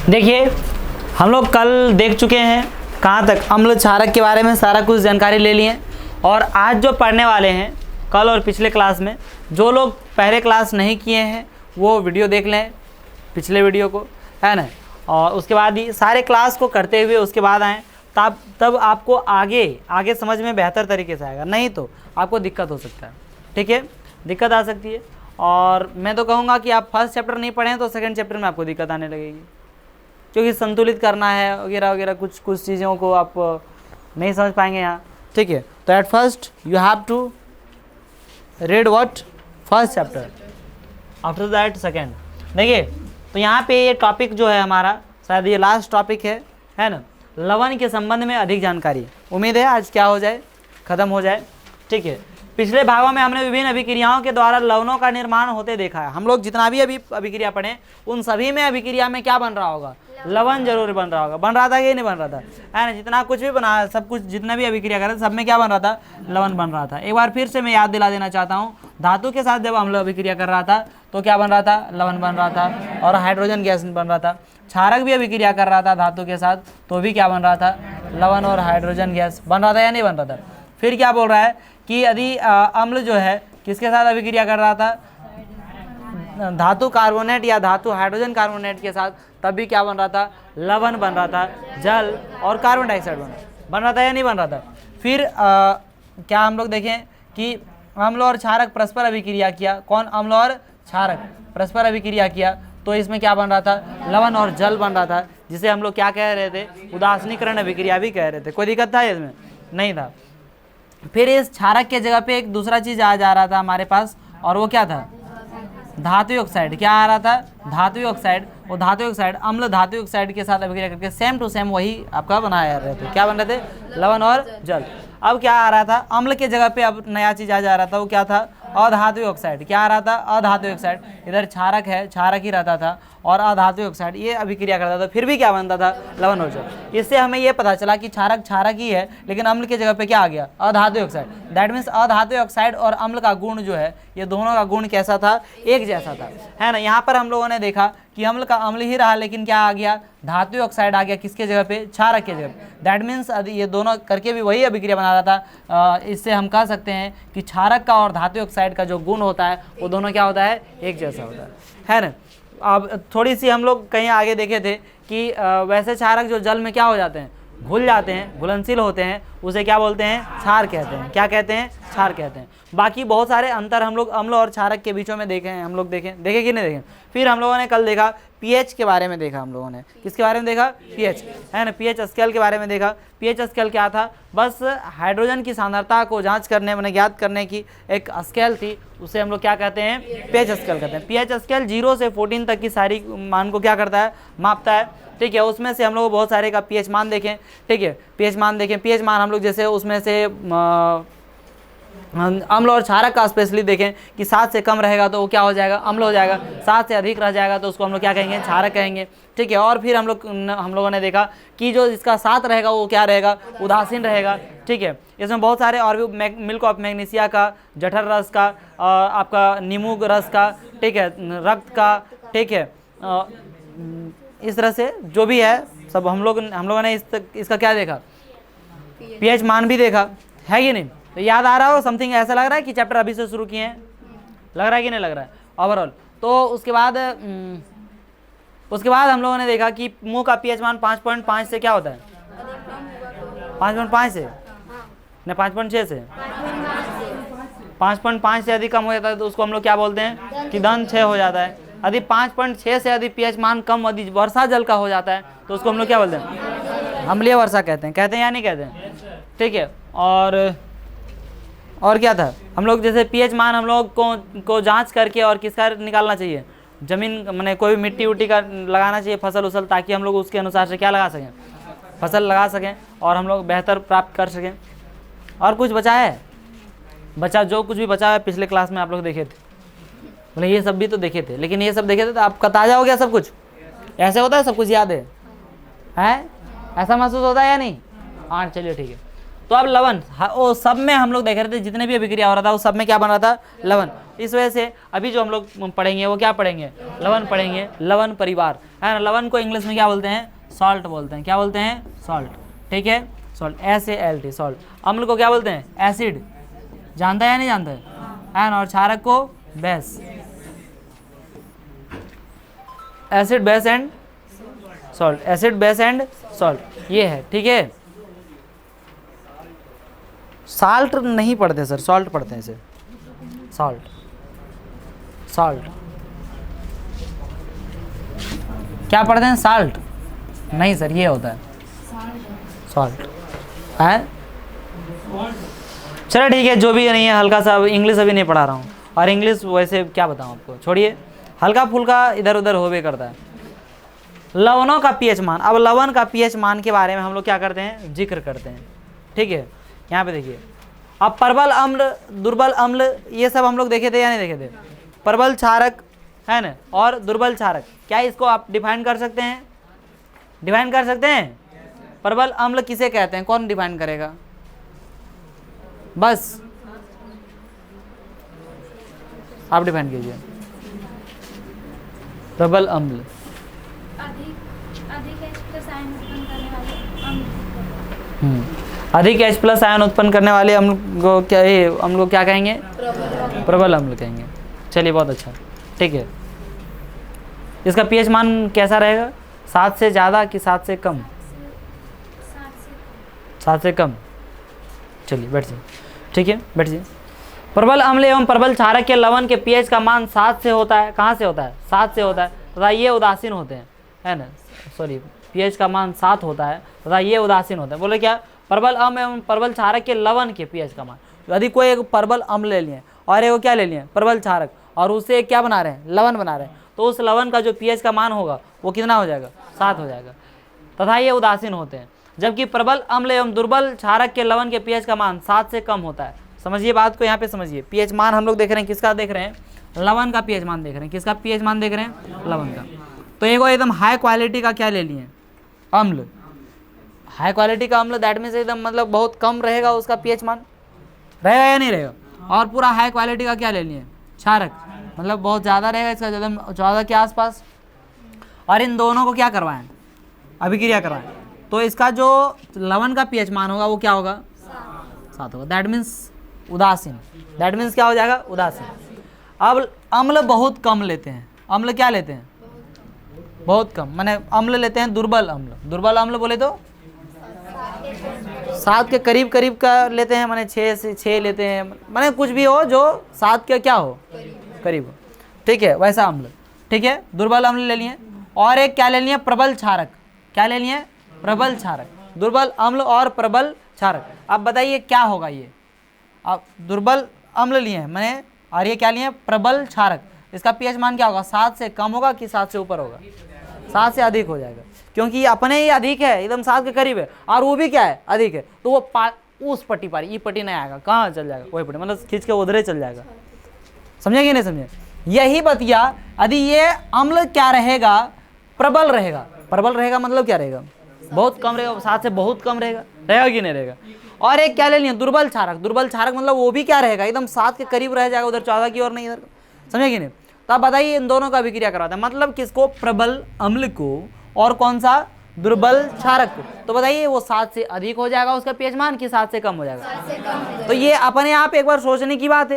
देखिए हम लोग कल देख चुके हैं कहाँ तक, अम्ल क्षारक के बारे में सारा कुछ जानकारी ले लिए। और आज जो पढ़ने वाले हैं कल और पिछले क्लास में, जो लोग पहले क्लास नहीं किए हैं वो वीडियो देख लें, पिछले वीडियो को, है ना। और उसके बाद ही सारे क्लास को करते हुए उसके बाद आएँ, तब आपको आगे समझ में बेहतर तरीके से आएगा, नहीं तो आपको दिक्कत हो सकता है। ठीक है, दिक्कत आ सकती है। और मैं तो कहूँगा कि आप फर्स्ट चैप्टर नहीं पढ़ें तो सेकंड चैप्टर में आपको दिक्कत आने लगेगी, क्योंकि संतुलित करना है वगैरह वगैरह, कुछ चीज़ों को आप नहीं समझ पाएंगे यहाँ। ठीक है, तो at first you have to read what first chapter, after that second. देखिए तो यहाँ पे ये टॉपिक जो है हमारा, शायद ये लास्ट टॉपिक है ना, लवण के संबंध में अधिक जानकारी। उम्मीद है आज क्या हो जाए, ख़त्म हो जाए। ठीक है, पिछले भागों में हमने विभिन्न अभिक्रियाओं के द्वारा लवणों का निर्माण होते देखा है। हम लोग जितना भी अभी अभिक्रिया पढ़े उन सभी में अभिक्रिया में क्या बन रहा होगा, लवण जरूर बन रहा होगा। बन रहा था कि नहीं बन रहा था, है ना। जितना कुछ भी बना, सब कुछ जितना भी अभिक्रिया कर सब में क्या बन रहा था, लवण बन रहा था। एक बार फिर से मैं याद दिला देना चाहता हूँ, धातु के साथ जब अम्ल अभिक्रिया कर रहा था तो क्या बन रहा था, लवण बन रहा था और हाइड्रोजन गैस बन रहा था। क्षारक भी अभिक्रिया कर रहा था धातु के साथ तो भी क्या बन रहा था, लवण और हाइड्रोजन गैस बन रहा था या नहीं बन रहा था। फिर क्या बोल रहा है कि यदि अम्ल जो है किसके साथ अभिक्रिया कर रहा था, धातु कार्बोनेट या धातु हाइड्रोजन कार्बोनेट के साथ, तब भी क्या बन रहा था, लवण बन रहा था, जल और कार्बन डाइऑक्साइड बन रहा था या नहीं बन रहा था। फिर क्या हम लोग देखें कि अम्ल और क्षारक परस्पर अभिक्रिया किया, कौन, अम्ल और क्षारक परस्पर अभिक्रिया किया तो इसमें क्या बन रहा था, लवण और जल बन रहा था, जिसे हम लोग क्या कह रहे थे, उदासीनीकरण अभिक्रिया भी कह रहे थे। कोई दिक्कत था इसमें, नहीं था। फिर इस क्षारक के जगह पे एक दूसरा चीज़ आ जा रहा था हमारे पास, और वो क्या था, धातु ऑक्साइड। क्या आ रहा था, धातु ऑक्साइड। वो धातु ऑक्साइड अम्ल धातु ऑक्साइड के साथ अभिक्रिया करके सेम टू सेम वही आपका बनाया रहे थे, क्या बन रहे थे, लवण और जल। अब क्या आ रहा था, अम्ल के जगह पे अब नया चीज़ आ जा रहा था, वो क्या था, अधातु ऑक्साइड। क्या आ रहा था, अधातु ऑक्साइड। इधर क्षारक है, क्षारक ही रहता था, और अधातु ऑक्साइड ये अभिक्रिया करता था, फिर भी क्या बनता था, लवण और जल। इससे हमें ये पता चला कि क्षारक क्षारक ही है, लेकिन अम्ल के जगह पे क्या आ गया, अधातु ऑक्साइड। दैट मीन्स अधातु ऑक्साइड और अम्ल का गुण जो है, ये दोनों का गुण कैसा था, एक जैसा था, है ना। यहाँ पर हम लोगों ने देखा कि अम्ल का अम्ल ही रहा, लेकिन क्या आ गया, धातु ऑक्साइड आ गया, किसके जगह पे, क्षारक के जगह पे। दैट मीन्स ये दोनों करके भी वही अभिक्रिया बना रहा था। इससे हम कह सकते हैं कि क्षारक का और धातु ऑक्साइड का जो गुण होता है वो दोनों क्या होता है, एक जैसा होता है ना। अब थोड़ी सी हम लोग कहीं आगे देखे थे कि वैसे क्षारक जो जल में क्या हो जाते हैं, घुल जाते हैं, घुलनशील होते हैं, उसे क्या बोलते हैं, क्षार कहते हैं। क्या कहते हैं, क्षार कहते हैं। बाकी बहुत सारे अंतर हम लोग अम्ल और क्षारक के बीचों में देखे हैं, हम लोग देखे कि नहीं देखे। फिर हम लोगों ने कल देखा पीएच के बारे में देखा, हम लोगों ने किसके बारे में देखा, पीएच, है ना, पीएच स्केल के बारे में देखा। पीएच स्केल क्या था, बस हाइड्रोजन की सांद्रता को जांच करने, मैंने ज्ञात करने की एक स्केल थी, उसे हम लोग क्या कहते हैं, पीएच स्केल कहते हैं। पीएच स्केल 0 से 14 तक की सारी मान को क्या करता है, मापता है। ठीक है, उसमें से हम लोग बहुत सारे का पीएच मान देखें। ठीक है, पीएच मान देखें, पीएच मान हम लोग जैसे उसमें से अम्ल और क्षारक का स्पेशली देखें कि 7 से कम रहेगा तो वो क्या हो जाएगा, अम्ल हो जाएगा। 7 से अधिक रह जाएगा तो उसको हम लोग क्या कहेंगे, क्षारक कहेंगे। ठीक है, और फिर हम लोगों ने देखा कि जो इसका 7 रहेगा वो क्या रहेगा, उदासीन रहेगा। ठीक है, इसमें बहुत सारे और भी, मिल्क ऑफ मैग्नीशिया का, जठर रस का, आपका नींबू रस का, ठीक है, रक्त का, ठीक है, इस तरह से जो भी है सब हम लोगों ने इसका क्या देखा, पीएच मान भी देखा, है कि नहीं। तो याद आ रहा हो, समथिंग ऐसा लग रहा है कि चैप्टर अभी से शुरू किए हैं, लग रहा है कि नहीं लग रहा है ओवरऑल। तो उसके बाद हम लोगों ने देखा कि मुंह का पीएच मान 5.5 से क्या होता है, 5.5 से नहीं, 5.6 से, 5.5 से अधिक कम हो जाता है तो उसको हम लोग क्या बोलते हैं कि दंत क्षय हो जाता है। यदि 5.6 से यदि पीएच मान कम यदि वर्षा जल का हो जाता है तो उसको हम लोग क्या बोलते हैं, अम्लीय वर्षा कहते हैं या नहीं कहते हैं। ठीक है, और क्या था, हम लोग जैसे पीएच मान हम लोग को जांच करके और किसका निकालना चाहिए, ज़मीन मैंने कोई भी मिट्टी उट्टी का लगाना चाहिए, फसल उसल, ताकि हम लोग उसके अनुसार से क्या लगा सकें, फसल लगा सकें और हम लोग बेहतर प्राप्त कर सकें। और कुछ बचा है, जो कुछ भी बचा है पिछले क्लास में आप लोग देखे थे, बोले ये सब भी तो देखे थे, लेकिन ये सब देखे थे तो आपका ताज़ा हो गया सब कुछ, ऐसे होता है, सब कुछ याद है, ऐसा महसूस होता है या नहीं। हाँ चलिए ठीक है। तो अब लवण, वो सब में हम लोग देख रहे थे जितने भी अभिक्रिया हो रहा था वो सब में क्या बन रहा था, लवण। इस वजह से अभी जो हम लोग पढ़ेंगे वो क्या पढ़ेंगे, लवण पढ़ेंगे, लवण परिवार है ना। लवण को इंग्लिश में क्या बोलते हैं, सॉल्ट बोलते हैं। क्या बोलते हैं, सॉल्ट, ठीक है, सॉल्ट, SALT सॉल्ट। अम्ल को क्या बोलते हैं, एसिड, जानता है या नहीं जानता है ना। और क्षारक को base, acid base and salt, acid base and salt, ये है, ठीक है। साल्ट नहीं पढ़ते सर, सॉल्ट पढ़ते हैं इसे, सॉल्ट, सॉल्ट क्या पढ़ते हैं, साल्ट नहीं सर, ये होता है सॉल्ट है। चलो ठीक है, जो भी नहीं है, हल्का सा इंग्लिश अभी नहीं पढ़ा रहा हूँ, और इंग्लिश वैसे क्या बताऊँ आपको, छोड़िए, हल्का फुल्का इधर उधर हो भी करता है। लवणों का पीएच मान, अब लवण का पीएच मान के बारे में हम लोग क्या करते हैं, जिक्र करते हैं, ठीक है। यहाँ पे देखिए, अब प्रबल अम्ल, दुर्बल अम्ल, ये सब हम लोग देखे थे या नहीं देखे थे। प्रबल क्षारक है ना, और दुर्बल क्षारक, क्या इसको आप डिफाइन कर सकते हैं, डिफाइन कर सकते हैं। प्रबल अम्ल किसे कहते हैं, कौन डिफाइन करेगा, बस आप डिफाइन कीजिए। प्रबल अम्ल, अधिक H+ आयन उत्पन्न करने वाले अम्ल को क्या, अम्ल को क्या कहेंगे, प्रबल अम्ल कहेंगे। चलिए, बहुत अच्छा, ठीक है। इसका पीएच मान कैसा रहेगा, 7 से ज़्यादा कि 7 से कम, 7 से कम। चलिए बैठ जाइए, ठीक है, बैठ जाइए। प्रबल अम्ल एवं प्रबल क्षारक के लवण के पीएच का मान 7 से होता है। कहाँ से होता है, 7 से होता है, तथा ये उदासीन होते हैं, है ना, सॉरी, पीएच का मान 7 होता है तथा ये उदासीन होता है। बोले क्या, प्रबल अम्ल एवं प्रबल क्षारक के लवण के पीएच का मान, यदि कोई एक प्रबल अम्ल ले लिए और एक क्या ले लिए, प्रबल क्षारक, और उसे क्या बना रहे हैं, लवण बना रहे हैं, तो उस लवण का जो पीएच का मान होगा वो कितना हो जाएगा, 7 हो जाएगा, तथा ये उदासीन होते हैं। जबकि प्रबल अम्ल एवं दुर्बल क्षारक के लवण के पीएच का मान 7 से कम होता है। समझिए बात को, यहाँ पे समझिए। पीएच मान हम लोग देख रहे हैं, किसका देख रहे हैं, लवण का पीएच मान देख रहे हैं। किसका पीएच मान देख रहे हैं, लवण का। तो एक एकदम हाई क्वालिटी का क्या ले लिए, अम्ल, हाई क्वालिटी का अम्ल, दैट मीन्स एकदम मतलब बहुत कम रहेगा उसका पीएच मान, रहेगा या नहीं रहेगा। और पूरा हाई क्वालिटी का क्या ले लिए, क्षारक, मतलब बहुत ज़्यादा रहेगा, इसका एकदम 14 के आसपास। और इन दोनों को क्या करवाएं, अभिक्रिया करवाएं, तो इसका जो लवण का पीएच मान होगा वो क्या होगा, 7 होगा। दैट मीन्स उदासीन, दैट मीन्स क्या हो जाएगा, उदासीन। अब अम्ल बहुत कम लेते हैं, अम्ल क्या लेते हैं, बहुत कम, माने अम्ल लेते हैं दुर्बल अम्ल। दुर्बल अम्ल बोले तो 7 के करीब करीब का लेते हैं, माने 6 से 6 लेते हैं, माने कुछ भी हो जो 7 के क्या हो, करीब हो, ठीक है, वैसा अम्ल, ठीक है, दुर्बल अम्ल ले लिए। और एक क्या ले लिए, प्रबल क्षारक, क्या ले लिए, प्रबल क्षारक, दुर्बल अम्ल और प्रबल क्षारक। अब बताइए क्या होगा ये, अब दुर्बल अम्ल लिए हैं मैंने, और ये क्या लिए, प्रबल क्षारक, इसका पीएच मान क्या होगा, 7 से कम होगा कि 7 से ऊपर होगा, 7 से अधिक हो जाएगा, क्योंकि ये अपने ही अधिक है, एकदम 7 के करीब है, और वो भी क्या है, अधिक है, तो वो उस पट्टी पर, ये पट्टी नहीं आएगा, कहाँ चल जाएगा, वही पट्टी, मतलब खींच के उधरे चल जाएगा। समझे कि नहीं समझे, यही बतिया, यदि ये अम्ल क्या रहेगा, प्रबल रहेगा, प्रबल रहेगा मतलब क्या रहेगा, बहुत कम रहेगा, 7 से बहुत कम रहेगा, रहेगा कि नहीं रहेगा। और एक क्या ले लिया, दुर्बल क्षारक, दुर्बल क्षारक मतलब वो भी क्या रहेगा, एकदम 7 के करीब रह जाएगा, उधर 14 की ओर नहीं, इधर, समझे कि नहीं। तो आप बताइए, इन दोनों का अभिक्रिया करवाता है, मतलब किसको, प्रबल अम्ल को, और कौन सा, दुर्बल क्षारक को। तो बताइए वो 7 से अधिक हो जाएगा उसका पीएच मान कि 7 से कम हो जाएगा। तो ये अपने आप एक बार सोचने की बात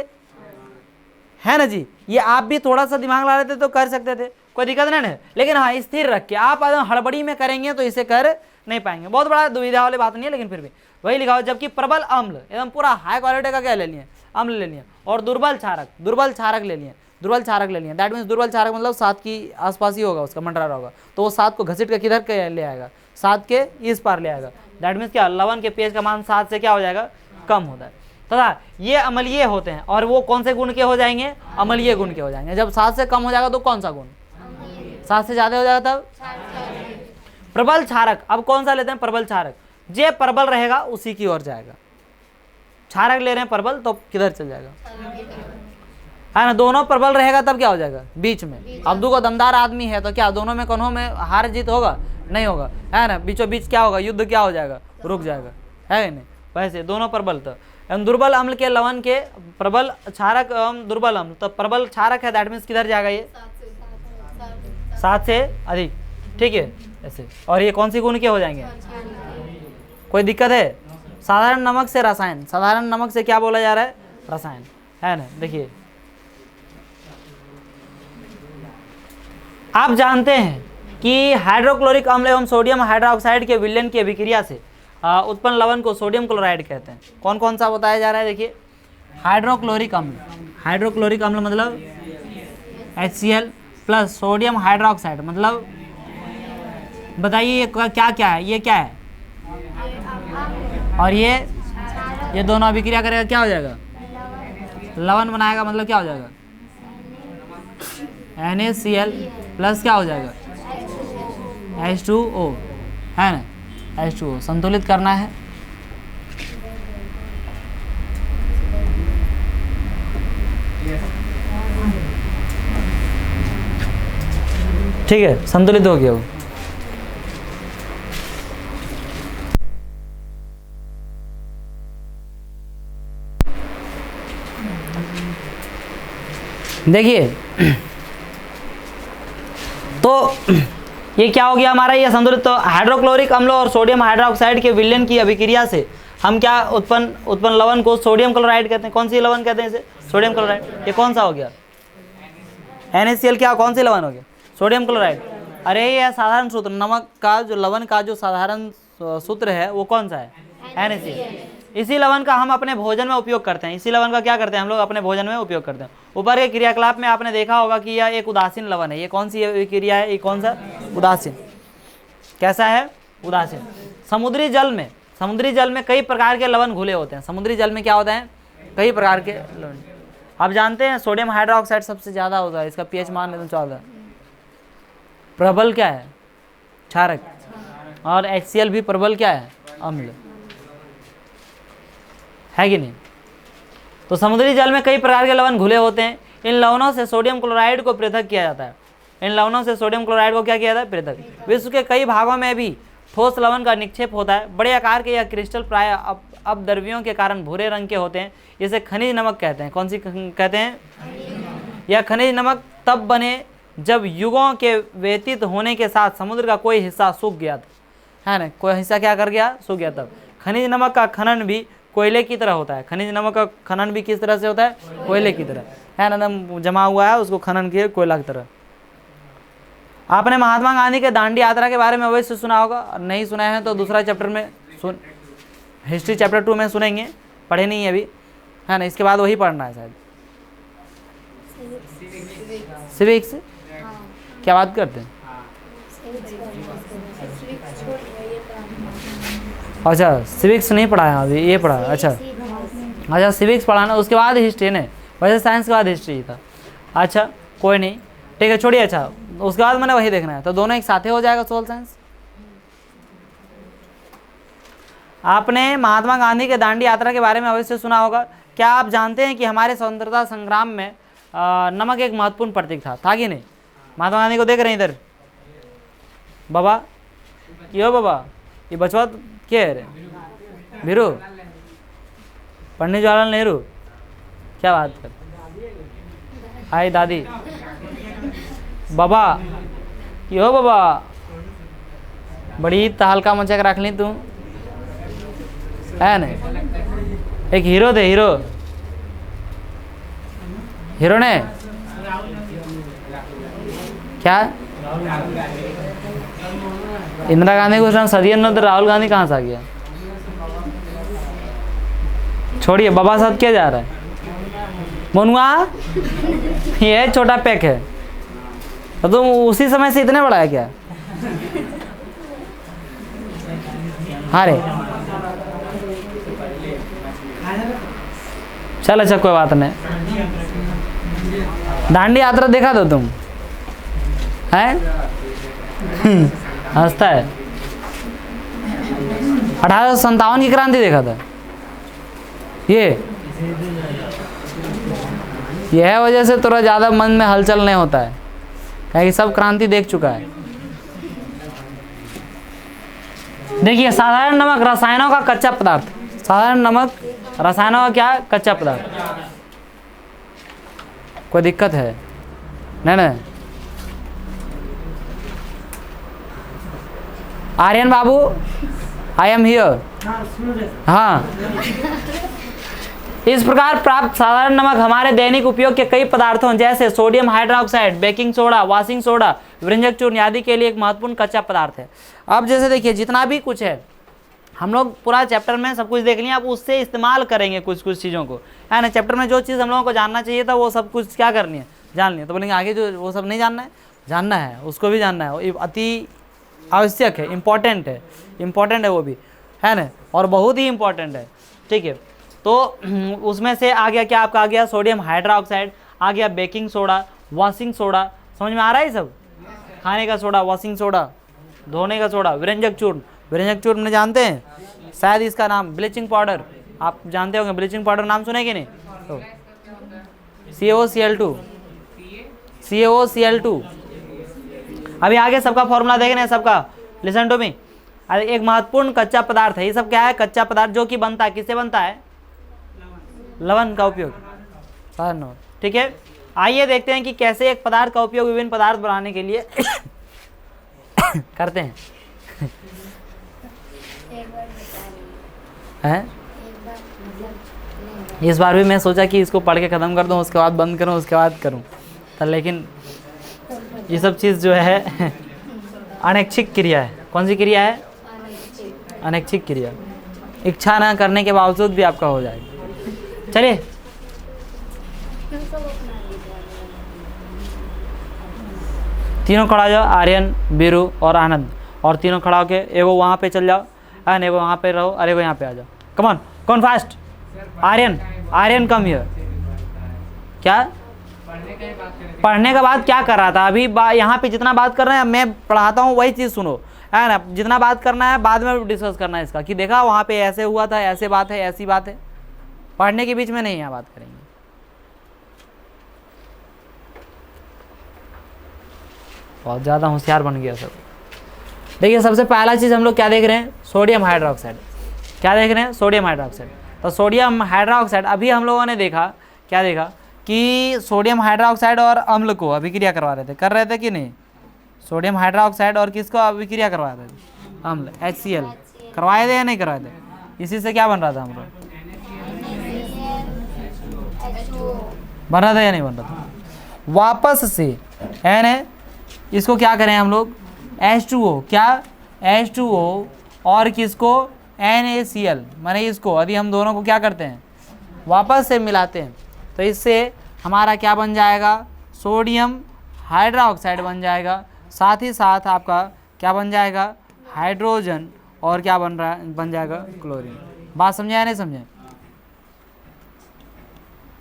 है ना जी, ये आप भी थोड़ा सा दिमाग ला लेते तो कर सकते थे, कोई दिक्कत नहीं है। लेकिन हाँ, स्थिर रख के, आप हड़बड़ी में करेंगे तो इसे कर नहीं पाएंगे, बहुत बड़ा दुविधा वाली बात नहीं है, लेकिन फिर भी वही लिखा हो। जबकि प्रबल अम्ल एकदम पूरा हाई क्वालिटी का क्या ले लिए, अम्ल ले लिए, और दुर्बल क्षारक, दुर्बल क्षारक ले लिए, दुर्बल क्षारक ले लिए, दैट मीन्स दुर्बल क्षारक मतलब 7 की आसपास ही होगा, उसका मंडरा होगा, तो वो 7 को घसीट के किधर ले आएगा, 7 के इस पार ले आएगा। दैट मीन्स क्या, लवण के पीएच का मान 7 से क्या हो जाएगा, कम होता है। तथा ये अम्लीय होते हैं, और वो कौन से गुण के हो जाएंगे, अम्लीय गुण के हो जाएंगे। जब 7 से कम हो जाएगा तो कौन सा गुण, 7 से ज़्यादा हो जाएगा तब प्रबल क्षारक। अब कौन सा लेते हैं, प्रबल क्षारक, जे प्रबल रहेगा उसी की ओर जाएगा। क्षारक ले रहे हैं प्रबल तो किधर चल जाएगा, है ना, दोनों प्रबल रहेगा तब क्या हो जाएगा, बीच में। अब दो दमदार आदमी है तो क्या दोनों में कोनों में हार जीत होगा, नहीं होगा, है ना, बीचों बीच क्या होगा, युद्ध क्या हो जाएगा, रुक जाएगा, है नहीं। वैसे दोनों प्रबल तो एवं दुर्बल अम्ल के लवण के प्रबल क्षारक एवं दुर्बल अम्ल, तो प्रबल क्षारक है, दैट मीन्स किधर जाएगा ये 7 से अधिक, ठीक है ऐसे। और ये कौन सी गुण के हो जाएंगे? कोई दिक्कत है? साधारण नमक से रसायन, साधारण नमक से क्या बोला जा रहा है? रसायन, है ना। देखिए आप जानते हैं कि हाइड्रोक्लोरिक अम्ल एवं सोडियम हाइड्रोक्साइड के विलयन की अभिक्रिया से उत्पन्न लवण को सोडियम क्लोराइड कहते हैं। कौन कौन सा बताया जा रहा है? देखिए हाइड्रोक्लोरिक अम्ल, हाइड्रोक्लोरिक अम्ल मतलब HCl प्लस सोडियम हाइड्रोक्साइड मतलब बताइए ये क्या क्या है? ये क्या है? और ये दोनों अभिक्रिया करेगा क्या हो जाएगा? लवण बनाएगा, मतलब क्या हो जाएगा? NaCl प्लस क्या हो जाएगा? H2O, है ना, H2O संतुलित करना है। ठीक है, संतुलित हो गया वो। देखिए तो ये क्या हो गया हमारा? ये संतुलित। तो हाइड्रोक्लोरिक अम्ल और सोडियम हाइड्रोक्साइड के विलयन की अभिक्रिया से हम क्या उत्पन्न लवण को सोडियम क्लोराइड कहते हैं। कौन सी लवण कहते हैं इसे? Sodium chloride. ये कौन सा हो गया? NaCl क्या कौन सी लवण हो गया? Sodium chloride. अरे ये साधारण सूत्र, नमक का जो लवण का जो साधारण सूत्र है वो कौन सा है? NaCl। इसी लवण का हम अपने भोजन में उपयोग करते हैं। इसी लवण का क्या करते हैं हम लोग? अपने भोजन में उपयोग करते हैं। ऊपर के क्रियाकलाप में आपने देखा होगा कि यह एक उदासीन लवण है। ये कौन सी क्रिया है? ये कौन सा? उदासीन। कैसा है? उदासीन। समुद्री जल में कई प्रकार के लवण घुले होते हैं। समुद्री जल में क्या होता है? कई प्रकार के लवण। आप जानते हैं सोडियम हाइड्रोक्साइड सबसे ज़्यादा होता है, इसका pH मान एकदम 14। प्रबल क्या है? क्षारक। और HCl भी प्रबल क्या है? अम्ल, है कि नहीं? तो समुद्री जल में कई प्रकार के लवण घुले होते हैं। इन लवणों से सोडियम क्लोराइड को पृथक किया जाता है। इन लवणों से सोडियम क्लोराइड को क्या किया जाता है? पृथक। विश्व के कई भागों में भी ठोस लवण का निक्षेप होता है। बड़े आकार के यह क्रिस्टल प्राय अपद्रव्यों के कारण भूरे रंग के होते हैं। इसे खनिज नमक कहते हैं। कौन सी कहते हैं? यह खनिज नमक तब बने जब युगों के व्यतीत होने के साथ समुद्र का कोई हिस्सा सूख गया था, है ना। कोई हिस्सा क्या कर गया? सूख गया। तब खनिज नमक का खनन भी कोयले की तरह होता है। खनिज नमक का खनन भी किस तरह से होता है? कोयले की तरह, है ना, एकदम जमा हुआ है, उसको खनन किए कोयला की तरह। आपने महात्मा गांधी के दांडी यात्रा के बारे में अवश्य सुना होगा। नहीं सुना है तो दूसरा चैप्टर में हिस्ट्री चैप्टर 2 में सुनेंगे, पढ़े नहीं है अभी, है ना। इसके बाद वही पढ़ना है शायद। सिविक्स क्या बात करते हैं? अच्छा सिविक्स नहीं पढ़ा है अभी, ये पढ़ा है। अच्छा सिविक्स पढ़ाना, उसके बाद हिस्ट्री ने, वैसे साइंस के बाद हिस्ट्री था। अच्छा कोई नहीं, ठीक है, छोड़िए। अच्छा उसके बाद मैंने वही देखना है, तो दोनों एक साथ हो जाएगा सोशल साइंस। आपने महात्मा गांधी के दांडी यात्रा के बारे में अवश्य सुना होगा। क्या आप जानते हैं कि हमारे स्वतंत्रता संग्राम में नमक एक महत्वपूर्ण प्रतीक था कि नहीं? महात्मा गांधी को देख रहे हैं इधर बाबा, यो बाबा, ये बचवा क्या है रे? भीरू, पंडित जवाहरलाल नेहरू, क्या बात कर? हाय दादी, बाबा, यो बाबा, बड़ी तहलका मचा के रख ली तू, है ना। एक हीरो थे, हीरो ने क्या? इंदिरा गांधी को उस टाइम सदियन में, तो राहुल गांधी कहाँ से आ गया? छोड़िए, बाबा साहब क्या जा रहा है? मनुआ ये छोटा पैक है, तो तुम उसी समय से इतने बड़ा है क्या? हाँ रे, चल अच्छा कोई बात नहीं। दांडी यात्रा देखा तो तुम है? हंसता है। 1857 की क्रांति देखा था। यह वजह से थोड़ा ज़्यादा मन में हलचल नहीं होता है, क्योंकि सब क्रांति देख चुका है। देखिए साधारण नमक रसायनों का कच्चा पदार्थ, साधारण नमक रसायनों का क्या कच्चा पदार्थ। कोई दिक्कत है? नहीं। आर्यन बाबू, आई एम हियर। हाँ, इस प्रकार प्राप्त साधारण नमक हमारे दैनिक उपयोग के कई पदार्थों जैसे sodium hydroxide, baking soda, washing soda, व्यंजक चूर्ण आदि के लिए एक महत्वपूर्ण कच्चा पदार्थ है। अब जैसे देखिए जितना भी कुछ है हम लोग पूरा चैप्टर में सब कुछ देख लिया, अब उससे इस्तेमाल करेंगे कुछ कुछ चीज़ों को, है ना। चैप्टर में जो चीज़ हम लोगों को जानना चाहिए था वो सब कुछ क्या करनी है, जान लिया। तो बोलेंगे आगे जो वो सब नहीं जानना है उसको भी जानना है, वो अति आवश्यक है, इम्पॉर्टेंट है वो भी, है ना, और बहुत ही इम्पॉर्टेंट है। ठीक है, तो उसमें से आ गया क्या आपका, आ गया सोडियम हाइड्रोक्साइड, आ गया बेकिंग सोडा, वॉशिंग सोडा, समझ में आ रहा है सब, खाने का सोडा, वॉशिंग सोडा, धोने का सोडा, व्यंजक चूर्ण में जानते हैं शायद इसका नाम ब्लीचिंग पाउडर, आप जानते होंगे ब्लीचिंग पाउडर, नाम सुने कि नहीं। तो CaOCl2। अभी आगे सबका फॉर्मूला देख रहे हैं सबका, लिसन टू मी। एक महत्वपूर्ण कच्चा पदार्थ है, ये सब क्या है, कच्चा पदार्थ जो कि बनता है, किससे बनता है, लवण का उपयोग, साधारण। ठीक है, आइए देखते हैं कि कैसे एक पदार्थ का उपयोग विभिन्न पदार्थ बनाने के लिए करते हैं। इस बार भी मैं सोचा कि इसको पढ़ के ख़त्म कर दूं, उसके बाद बंद करूं, उसके बाद करूं, तो लेकिन ये सब चीज़ जो है अनैच्छिक क्रिया है। कौन सी क्रिया है, अनैच्छिक क्रिया, इच्छा न करने के बावजूद भी आपका हो जाएगा। चलिए तीनों खड़ा जाओ, आर्यन, बीरू और आनंद, और तीनों खड़ा होके एगो वहाँ पे चल जाओ, एंड एगो वहाँ पे रहो, अरे वो यहाँ पे आ जाओ। Come on fast. Aryan come here. क्या पढ़ने का बात क्या कर रहा था अभी, यहाँ पे जितना बात कर रहे हैं मैं पढ़ाता हूँ वही चीज़ सुनो, है ना। जितना बात करना है बाद में डिस्कस करना है इसका, कि देखा वहाँ पे ऐसे हुआ था, ऐसे बात है, ऐसी बात है, पढ़ने के बीच में नहीं यहाँ बात करेंगे। बहुत ज़्यादा होशियार बन गया सब। देखिए सबसे पहला चीज़ हम लोग क्या देख रहे हैं, सोडियम हाइड्रोक्साइड। क्या देख रहे हैं, सोडियम हाइड्रोक्साइड। तो सोडियम हाइड्रोक्साइड अभी हम लोगों ने देखा, क्या देखा कि सोडियम हाइड्रोक्साइड और अम्ल को अभिक्रिया करवा रहे थे, कर रहे थे कि नहीं। सोडियम हाइड्रोक्साइड और किसको अभिक्रिया करवा रहे थे, अम्ल, HCl करवाए थे या नहीं करवाए थे। इसी से क्या बन रहा था हम लोग, बन रहा था या नहीं बन रहा था। वापस से है ना, इसको क्या करें हम लोग, H2O, क्या H2O और किसको NaCl, माने इसको यदि हम दोनों को क्या करते हैं, वापस से मिलाते हैं, तो इससे हमारा क्या बन जाएगा, सोडियम हाइड्रोक्साइड बन जाएगा। साथ ही साथ आपका क्या बन जाएगा, हाइड्रोजन, और क्या बन जाएगा, क्लोरीन। बात समझे या नहीं समझे।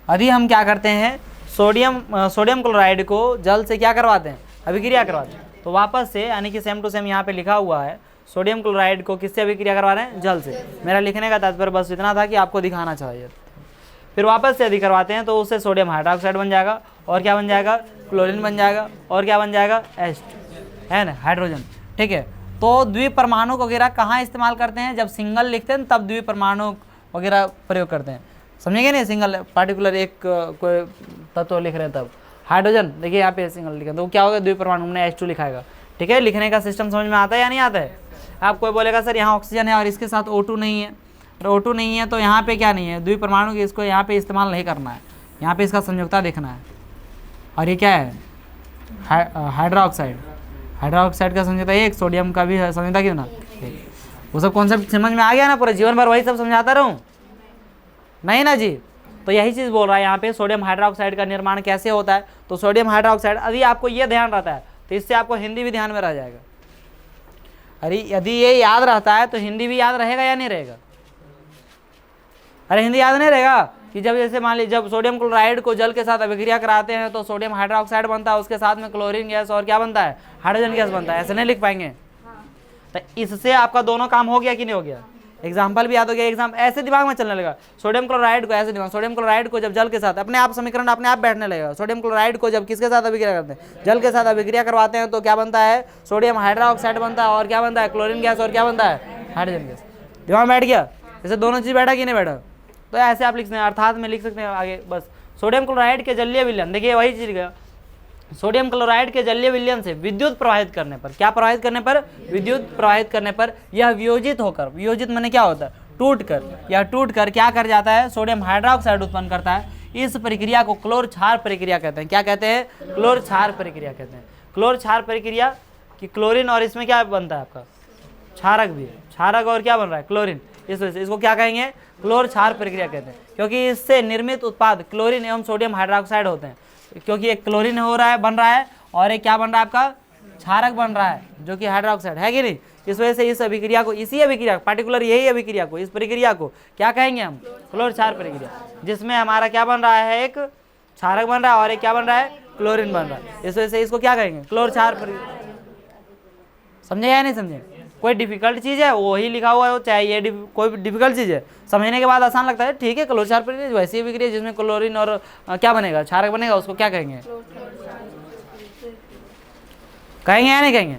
यदि हम क्या करते हैं, सोडियम क्लोराइड को जल से क्या करवाते हैं, अभिक्रिया करवाते हैं, तो वापस से यानी कि सेम टू सेम यहाँ पे लिखा हुआ है, सोडियम क्लोराइड को किससे अभिक्रिया करवा रहे हैं, जल से। मेरा लिखने का तात्पर्य बस इतना था कि आपको दिखाना चाहिए। फिर वापस से यदि करवाते हैं तो उससे सोडियम हाइड्रोक्साइड बन जाएगा, और क्या बन जाएगा, क्लोरीन बन जाएगा, और क्या बन जाएगा, है ना, हाइड्रोजन। ठीक है, तो द्विपरमाणु वगैरह कहाँ इस्तेमाल करते हैं, जब सिंगल लिखते हैं तब द्विपरमाणु वगैरह प्रयोग करते हैं, समझेंगे नहीं। सिंगल पार्टिकुलर एक कोई तत्व लिख रहे हैं तब हाइड्रोजन, देखिए यहाँ पे सिंगल लिखा तो क्या होगा, द्विपरमाणु में H2 लिखाएगा। ठीक है, लिखने का सिस्टम समझ में आता है या नहीं आता है। आप कोई बोलेगा सर यहाँ ऑक्सीजन है और इसके साथ O2 नहीं है, और O2 नहीं है तो यहाँ पे क्या नहीं है, द्विपरमाणु की इसको यहाँ पे इस्तेमाल नहीं करना है, यहाँ पे इसका संयुक्ता देखना है। और ये क्या है, हाइड्रोक्साइड का संयुक्ता एक, सोडियम का भी संयुक्ता क्यों ना एक। वो सब कॉन्सेप्ट समझ में आ गया ना, पूरे जीवन भर वही सब समझाता रहूँ, नहीं ना जी। तो यही चीज़ बोल रहा है यहाँ पे, सोडियम हाइड्रोक्साइड का निर्माण कैसे होता है। तो सोडियम हाइड्रोक्साइड, यदि आपको ये ध्यान रहता है तो इससे आपको हिंदी भी ध्यान में रह जाएगा। अरे यदि ये याद रहता है तो हिंदी भी याद रहेगा या नहीं रहेगा। अरे हिंदी याद नहीं रहेगा कि जब जैसे मान लीजिए जब सोडियम क्लोराइड को जल के साथ अभिक्रिया कराते हैं तो सोडियम हाइड्रोक्साइड बनता है, उसके साथ में क्लोरीन गैस और क्या बनता है, हाइड्रोजन गैस बनता है। ऐसे नहीं लिख पाएंगे। तो इससे आपका दोनों काम हो गया कि नहीं हो गया, एग्जाम्पल भी याद हो गया, एग्जाम ऐसे दिमाग में चलने लगा। सोडियम क्लोराइड को ऐसे दिमाग, सोडियम क्लोराइड को जब जल के साथ अपने आप समीकरण अपने आप बैठने लगेगा। सोडियम क्लोराइड को जब किसके साथ अभिक्रिया करते हैं, जल के साथ अभिक्रिया करवाते हैं तो क्या बनता है, सोडियम हाइड्रोक्साइड बनता है, और क्या बनता है, क्लोरीन गैस, और क्या बनता है, हाइड्रोजन गैस। दिमाग बैठ गया। जैसे दोनों चीज़ बैठा कि नहीं बैठा, तो ऐसे आप लिख सकते हैं, अर्थात में लिख सकते हैं आगे बस। सोडियम क्लोराइड के जलीय विलयन, देखिए वही चीज़ गया, सोडियम क्लोराइड के जलीय विलयन से विद्युत प्रवाहित करने पर, क्या प्रवाहित करने पर, विद्युत प्रवाहित करने पर यह वियोजित होकर, वियोजित माने क्या होता है, टूट कर, या टूट कर क्या कर जाता है, सोडियम हाइड्रोक्साइड उत्पन्न करता है। इस प्रक्रिया को क्लोर क्षार प्रक्रिया कहते हैं। क्या कहते हैं, क्लोर क्षार प्रक्रिया कहते हैं। क्लोर क्षार प्रक्रिया कि क्लोरीन और इसमें क्या बनता है आपका, क्षारक भी है, क्षारक और क्या बन रहा है, क्लोरीन, इस वजह से इसको क्या कहेंगे, क्लोर क्षार प्रक्रिया कहते हैं। क्योंकि इससे निर्मित उत्पाद क्लोरीन एवं सोडियम हाइड्रोक्साइड होते हैं, क्योंकि एक क्लोरीन हो रहा है, बन रहा है, और एक क्या बन रहा है आपका, क्षारक बन रहा है जो कि हाइड्रोक्साइड है कि नहीं। इस वजह से इस अभिक्रिया को, इसी अभिक्रिया पार्टिकुलर यही अभिक्रिया को, इस प्रक्रिया को क्या कहेंगे हम, क्लोर क्षार प्रक्रिया, जिसमें हमारा क्या बन रहा है, एक क्षारक बन रहा है और एक क्या बन रहा है, क्लोरीन बन रहा है। इस वजह से इसको क्या कहेंगे, क्लोर क्षार प्रक्रिया। समझे या नहीं समझे, कोई डिफिकल्ट चीज़ है वही लिखा हुआ है, चाहे ये कोई डिफिकल्ट चीज़ है, समझने के बाद आसान लगता है, ठीक है, क्लोर क्षार प्रक्रिया वैसी अभिक्रिया जिसमें क्लोरीन और क्या बनेगा, क्षारक बनेगा, उसको क्या कहेंगे, कहेंगे या नहीं कहेंगे।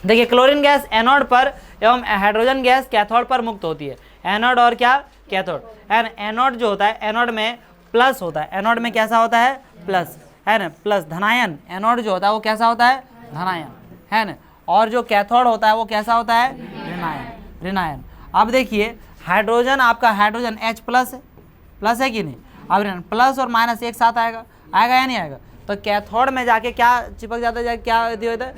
देखिए क्लोरीन गैस एनोड पर एवं हाइड्रोजन गैस कैथोड पर मुक्त होती है। एनोड और क्या, कैथोड। एनोड जो होता है, एनोड में प्लस होता है, एनोड में कैसा होता है, प्लस, है ना, प्लस धनायन। एनोड जो होता है वो कैसा होता है, धनायन, है ना, और जो कैथोड होता है वो कैसा होता है, ऋणायन, ऋणायन। अब देखिए हाइड्रोजन, आपका हाइड्रोजन H प्लस है, प्लस है कि नहीं, अब प्लस और माइनस एक साथ आएगा, आएगा या नहीं आएगा, तो कैथोड में जाके क्या चिपक जाता है, क्या होता है,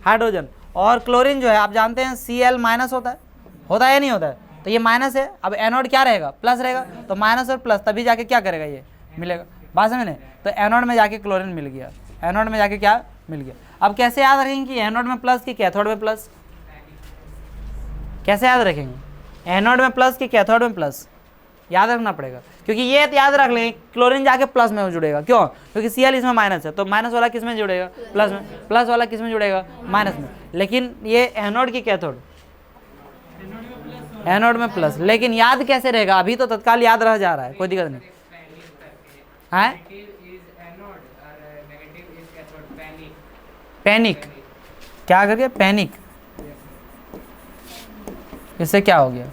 हाइड्रोजन। और क्लोरीन जो है आप जानते हैं Cl माइनस होता है या नहीं होता है, तो ये माइनस है, अब एनोड क्या रहेगा, प्लस रहेगा, तो माइनस और प्लस तभी जाके क्या करेगा, ये मिलेगा, बात समझ में। तो एनोड में जाके क्लोरीन मिल गया, एनोड में जाके क्या मिल गया। अब कैसे याद रखेंगे कि एनोड में प्लस कि कैथोड में प्लस, कैसे याद रखेंगे, एनोड में प्लस कि कैथोड में प्लस, याद रखना पड़ेगा, क्योंकि ये याद रख लेंगे क्लोरीन जाके प्लस में जुड़ेगा, क्यों, क्योंकि Cl इसमें माइनस है, तो माइनस वाला किस में जुड़ेगा, प्लस में, प्लस वाला किस में जुड़ेगा, माइनस में। लेकिन ये एनोड की कैथोड, एनोड में प्लस, लेकिन याद कैसे रहेगा, अभी तो तत्काल याद रह जा रहा है, कोई दिक्कत नहीं है। पैनिक, क्या करके, पैनिक, इससे क्या हो गया,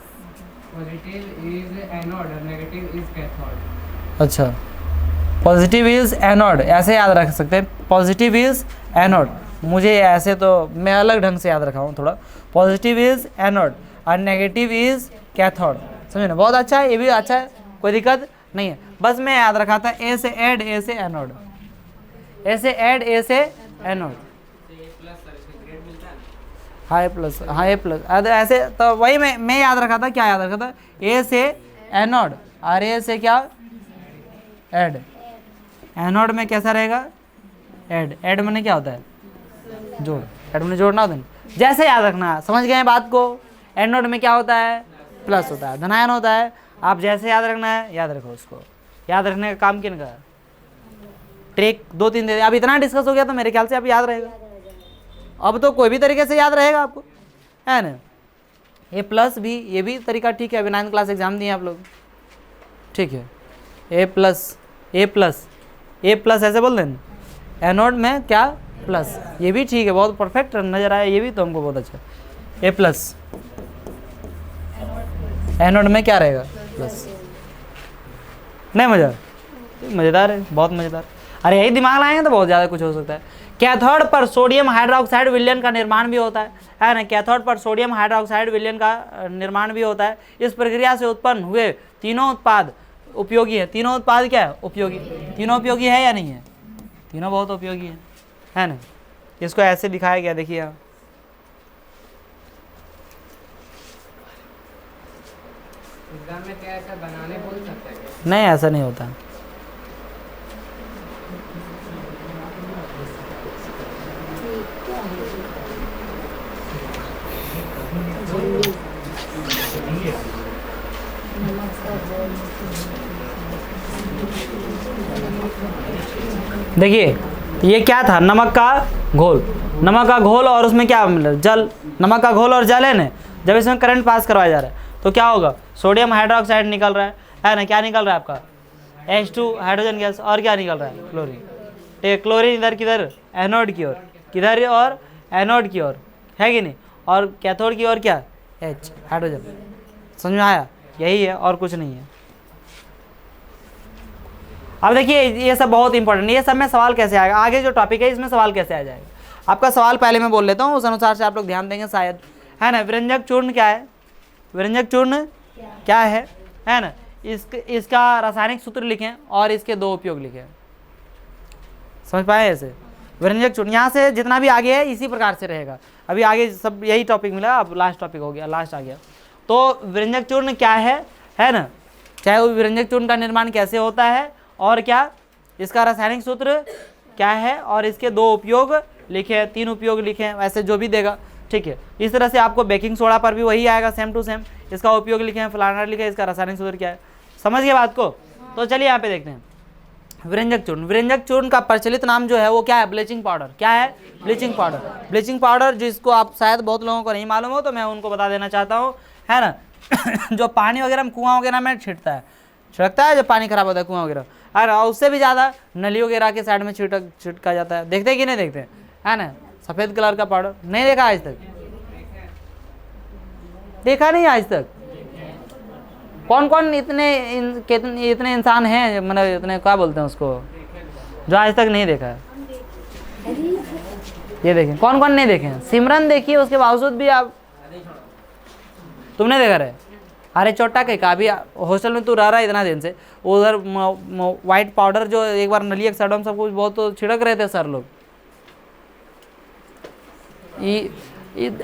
पॉजिटिव इज एनोड और नेगेटिव इज कैथोड। अच्छा, पॉजिटिव इज एनोड, ऐसे याद रख सकते हैं, पॉजिटिव इज एनोड, मुझे ऐसे तो मैं अलग ढंग से याद रखा हूँ थोड़ा, पॉजिटिव इज एनोड और नेगेटिव इज कैथोड, समझे ना, बहुत अच्छा है, ये भी अच्छा है, कोई दिक्कत नहीं है। बस मैं याद रखा था ए से ऐड, ए से एनोड, ए से ऐड, ए से एनोड, हाँ ए प्लस, हाँ ए प्लस, ऐसे तो वही मैं याद रखा था, क्या याद रखा था, ए से एनोड और ए से क्या, ऐड। एनोड में कैसा रहेगा, ऐड, ऐड में क्या होता है, जोड़, ऐड में जोड़ना होता है, जैसे याद रखना, समझ गए बात को। एनोड में क्या होता है, प्लस होता है, धनायन होता है, आप जैसे याद रखना है याद रखो उसको, याद रखने का काम किन का, ट्रिक 2-3 दे, अब इतना डिस्कस हो गया तो मेरे ख्याल से अब याद रहेगा, अब तो कोई भी तरीके से याद रहेगा आपको, है ना। ए प्लस भी, ये भी तरीका ठीक है, अभी 9th क्लास एग्जाम दिए आप लोग, ठीक है, ए प्लस, ए प्लस, ए प्लस ऐसे बोल दें, एनोड में क्या, प्लस, ये भी ठीक है, बहुत परफेक्ट नजर आया, ये भी तो हमको बहुत अच्छा, ए प्लस, एनोड में क्या रहेगा, प्लस, नहीं मज़ेदार है, बहुत मज़ेदार। अरे यही दिमाग लाएंगे तो बहुत ज़्यादा कुछ हो सकता है। कैथोड पर सोडियम हाइड्रोक्साइड विलयन का निर्माण भी होता है ना, कैथोड पर सोडियम हाइड्रोक्साइड विलयन का निर्माण भी होता है। इस प्रक्रिया से उत्पन्न हुए तीनों उत्पाद उपयोगी है। तीनों उत्पाद क्या है, उपयोगी, तीनों उपयोगी है या नहीं है, तीनों बहुत उपयोगी है ना। इसको ऐसे दिखाया गया, देखिए आप, एग्जाम में क्या ऐसा बनाने बोल सकते हैं, नहीं ऐसा नहीं होता। देखिए ये क्या था, नमक का घोल, नमक का घोल और उसमें क्या जल, नमक का घोल और जल है ना। जब इसमें करंट पास करवाया जा रहा है तो क्या होगा, सोडियम हाइड्रोक्साइड निकल रहा है ना, क्या निकल रहा है आपका H2 हाइड्रोजन गैस, और क्या निकल रहा है, क्लोरीन। ठीक, क्लोरीन इधर किधर, एनोड की ओर, किधर और एनोड की ओर, है कि नहीं, और कैथोड की ओर क्या, H हाइड्रोजन। समझ में आया, यही है और कुछ नहीं है। अब देखिए ये सब बहुत इंपॉर्टेंट, ये सब में सवाल कैसे आएगा, आगे जो टॉपिक है इसमें सवाल कैसे आ जाएगा। आपका सवाल पहले मैं बोल लेता हूँ, उस अनुसार से आप लोग ध्यान देंगे शायद, है ना। व्यंजक चूर्ण क्या है, व्यंजक चूर्ण क्या है ना। इसका रासायनिक सूत्र लिखें और इसके दो उपयोग लिखें, समझ पाए ऐसे। व्यंजक चूर्ण यहाँ से जितना भी आगे है इसी प्रकार से रहेगा, अभी आगे सब यही टॉपिक मिला, अब लास्ट टॉपिक हो गया, लास्ट आ गया। तो व्यंजक चूर्ण क्या है ना, चाहे वो व्यंजक चूर्ण का निर्माण कैसे होता है और क्या इसका रासायनिक सूत्र क्या है और इसके दो उपयोग लिखे, 3 उपयोग लिखे, वैसे जो भी देगा, ठीक है। इस तरह से आपको बेकिंग सोडा पर भी वही आएगा, सेम टू सेम, इसका उपयोग लिखे हैं, फलाना लिखे, इसका रासायनिक सूत्र क्या है, समझ गए बात को। तो चलिए यहाँ पे देखते हैं व्यंजक चूर्ण। व्यंजक चूर्ण का प्रचलित नाम जो है वो क्या है, ब्लीचिंग पाउडर। क्या है, ब्लीचिंग पाउडर। ब्लीचिंग पाउडर जिसको आप शायद बहुत लोगों को नहीं मालूम हो तो मैं उनको बता देना चाहता हूँ, है ना। जो पानी वगैरह में, कुआं वगैरह में छिड़कता है जब पानी खराब होता है कुआं वगैरह, और उससे भी ज़्यादा नली वगैरह के साइड में छिड़का जाता है, देखते कि नहीं देखते, है ना। सफ़ेद कलर का पाउडर नहीं देखा आज तक, देखा नहीं आज तक। कौन कौन इतने इंसान हैं, मतलब इतने क्या बोलते हैं उसको, जो आज तक नहीं देखा है। ये देखें, कौन कौन नहीं देखे हैं। सिमरन देखिए, उसके बावजूद भी आप, तुमने देखा रहे। अरे चोटा कहीं का, अभी हॉस्टल में तू रह रहा है इतना दिन से, उधर वाइट पाउडर जो एक बार नलिया के साइड में सब कुछ बहुत तो छिड़क रहे थे सर लोग। ये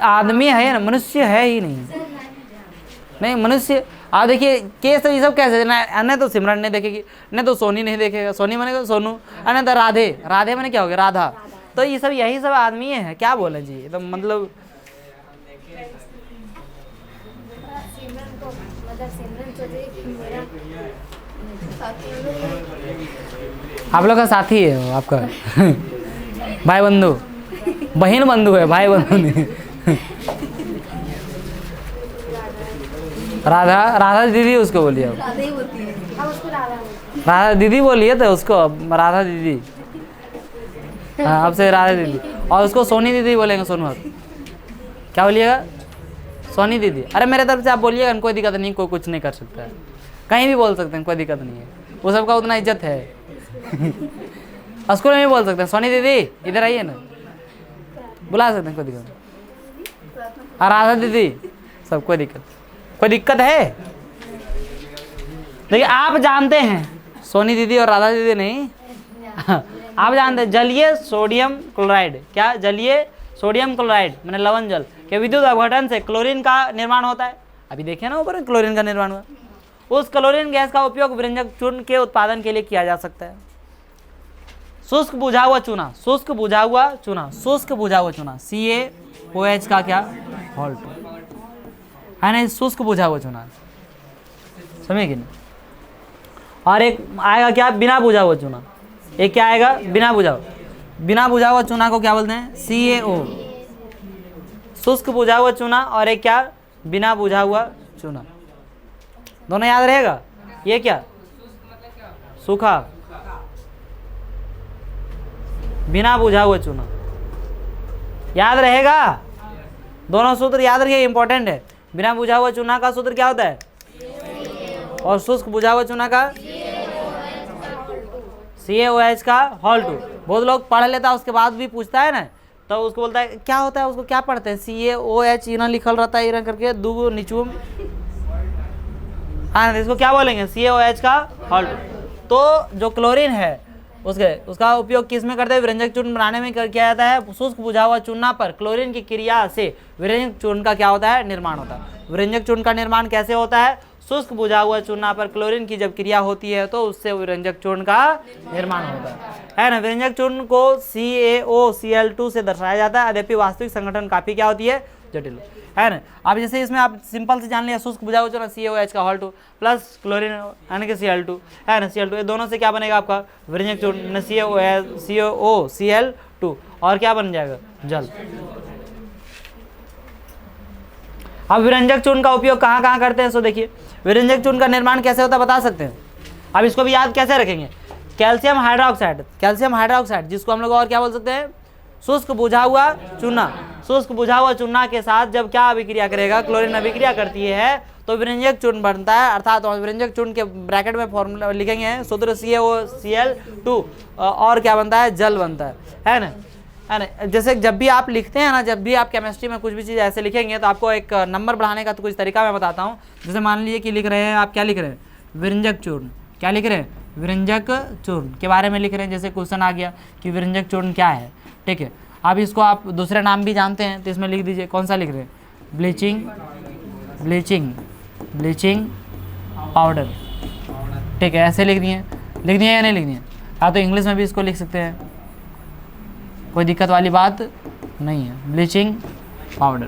आदमी है ना, मनुष्य है ही नहीं मनुष्य। आप देखिए केस ये सब कैसे, न तो सिमरन नहीं देखेगी, न तो सोनी नहीं देखेगा, सोनी मैंने सोनू, न तो राधे मैंने क्या हो गया, राधा। तो ये सब यही सब आदमी है, क्या बोले जी, तो मतलब आप लोग का साथी है वो आपका भाई बंधु, बहन बंधु है, भाई बंधु नहीं। राधा दीदी उसको बोलिए, राधा दीदी बोलिए तो उसको, राधा दीदी, हाँ अब से राधा दीदी। और उसको सोनी दीदी बोलेंगे, सोनू आप क्या बोलिएगा, सोनी दीदी। अरे मेरे तरफ से आप बोलिएगा, कोई दिक्कत नहीं, कोई कुछ नहीं कर सकता है, कहीं भी बोल सकते हैं, कोई दिक्कत नहीं है, वो सबका उतना इज्जत है। स्कूल में भी बोल सकते हैं, सोनी दीदी इधर आइए ना, बुला सकते हैं, कोई दिक्कत नहीं। और राधा दीदी, सब कोई दिक्कत है। देखिए आप जानते हैं, सोनी दीदी और राधा दीदी नहीं, आप जानते हैं जलीय सोडियम क्लोराइड, क्या जलीय सोडियम क्लोराइड मैंने लवण जल के विद्युत अपघटन से क्लोरीन का निर्माण होता है। अभी देखिए ना ऊपर क्लोरीन का निर्माण हुआ। उस क्लोरीन गैस का उपयोग व्यंजक चूर्ण के उत्पादन के लिए किया जा सकता है। शुष्क बुझा हुआ चूना, शुष्क बुझा हुआ चूना CaOH का क्या, हॉल्ट है ना, शुष्क बुझा हुआ चूना, समझे कि नहीं। और एक आएगा क्या, बिना बुझा हुआ चूना। एक क्या आएगा, बिना बुझा हुआ चूना को क्या बोलते हैं, CaO, शुष्क बुझा हुआ चूना। और एक क्या, बिना बुझा हुआ चूना, दोनों याद रहेगा। ये क्या, सूखा, बिना बुझा हुआ चूना, याद रहेगा। दोनों सूत्र याद रखिए, इंपॉर्टेंट है। बिना बुझा हुआ चूना का सूत्र क्या होता है, और शुष्क बुझा हुआ चूना का CaOH का हॉल्ट। बहुत लोग पढ़ लेता है उसके बाद भी पूछता है ना, तो उसको बोलता है क्या होता है, उसको क्या पढ़ते हैं, CaOH इना लिखल रहता है, इना करके दो निचुम, हाँ इसको क्या बोलेंगे, CaOH का हॉल्ट। तो जो क्लोरीन है उसका उपयोग किस में करते हैं, व्यंजक चूर्ण बनाने में किया जाता है। शुष्क बुझा हुआ चूना पर क्लोरीन की क्रिया से व्यंजक चूर्ण का क्या होता है, निर्माण होता है। व्यंजक चूर्ण का निर्माण कैसे होता है, शुष्क बुझा हुआ चूना पर क्लोरीन की जब क्रिया होती है तो उससे व्यंजक चूर्ण का निर्माण होता है ना। व्यंजक चूर्ण को CaOCl2 से दर्शाया जाता है, यद्यपि वास्तविक संगठन काफी क्या होती है, जटिल है ना। अब जैसे इसमें आप सिंपल से जान लिया, शुष्क बुझा हुआ चूना CaOH का हॉल्ट प्लस क्लोरीन यानी कि Cl2 है ना, Cl2, ये दोनों से क्या बनेगा आपका व्यंजक चूर्ण, CaOCl2, और क्या बन जाएगा, जल। अब व्यंजक चूर्ण का उपयोग कहाँ कहाँ करते हैं, सो देखिए व्यंजक चूर्ण का निर्माण कैसे होता है बता सकते हैं। अब इसको भी याद कैसे रखेंगे, कैल्शियम हाइड्रोक्साइड जिसको हम लोग और क्या बोल सकते हैं, शुष्क बुझा हुआ चूना। शुष्क बुझा हुआ चूना के साथ जब क्या अभिक्रिया करेगा, क्लोरीन अभिक्रिया करती है तो विरंजक चूर्ण बनता है, अर्थात विरंजक चूर्ण के ब्रैकेट में फॉर्मूला लिखेंगे सूत्र CaOCl2 और क्या बनता है, जल बनता है ना, है ना। जैसे जब भी आप लिखते हैं ना, जब भी आप केमिस्ट्री में कुछ भी चीज़ ऐसे लिखेंगे तो आपको एक नंबर बढ़ाने का तो कुछ तरीका मैं बताता हूँ। जैसे मान लीजिए कि लिख रहे हैं आप, क्या लिख रहे हैं, विरंजक चूर्ण, क्या लिख रहे हैं, विरंजक चूर्ण के बारे में लिख रहे हैं। जैसे क्वेश्चन आ गया कि विरंजक चूर्ण क्या है, ठीक है। अब इसको आप दूसरे नाम भी जानते हैं तो इसमें लिख दीजिए, कौन सा लिख रहे हैं, ब्लीचिंग पाउडर, ठीक है। ऐसे लिख दिए या नहीं लिख दिए, हाँ तो इंग्लिश में भी इसको लिख सकते हैं, कोई दिक्कत वाली बात नहीं है, ब्लीचिंग पाउडर,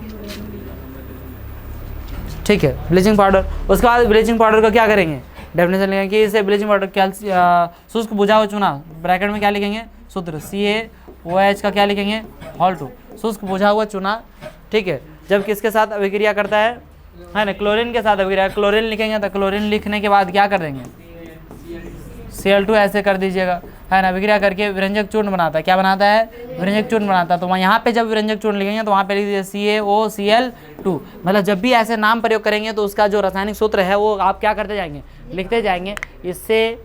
ठीक है, ब्लीचिंग पाउडर। उसके बाद ब्लीचिंग पाउडर का क्या करेंगे, डेफिनेशन लिखेंगे कि इसे ब्लीचिंग पाउडर शुष्क बुझा हुआ चूना, ब्रैकेट में क्या लिखेंगे, सूत्र CaOH का क्या लिखेंगे, Hol2, शुष्क बुझा हुआ चूना, ठीक है। जब किसके साथ अभिक्रिया करता है ना, क्लोरीन के साथ अभिक्रिया, क्लोरीन लिखेंगे तो क्लोरीन लिखने के बाद क्या कर देंगे, Cl2 ऐसे कर दीजिएगा, है ना। अभिक्रिया करके विरंजक चूर्ण बनाता है, क्या बनाता है, विरंजक चूर्ण बनाता है। तो वहाँ यहाँ पे जब विरंजक चूर्ण लिखेंगे तो वहाँ पे लिख दीजिए CaOCl2, मतलब जब भी ऐसे नाम प्रयोग करेंगे तो उसका जो रासायनिक सूत्र है वो आप क्या करते जाएंगे, लिखते जाएंगे, इससे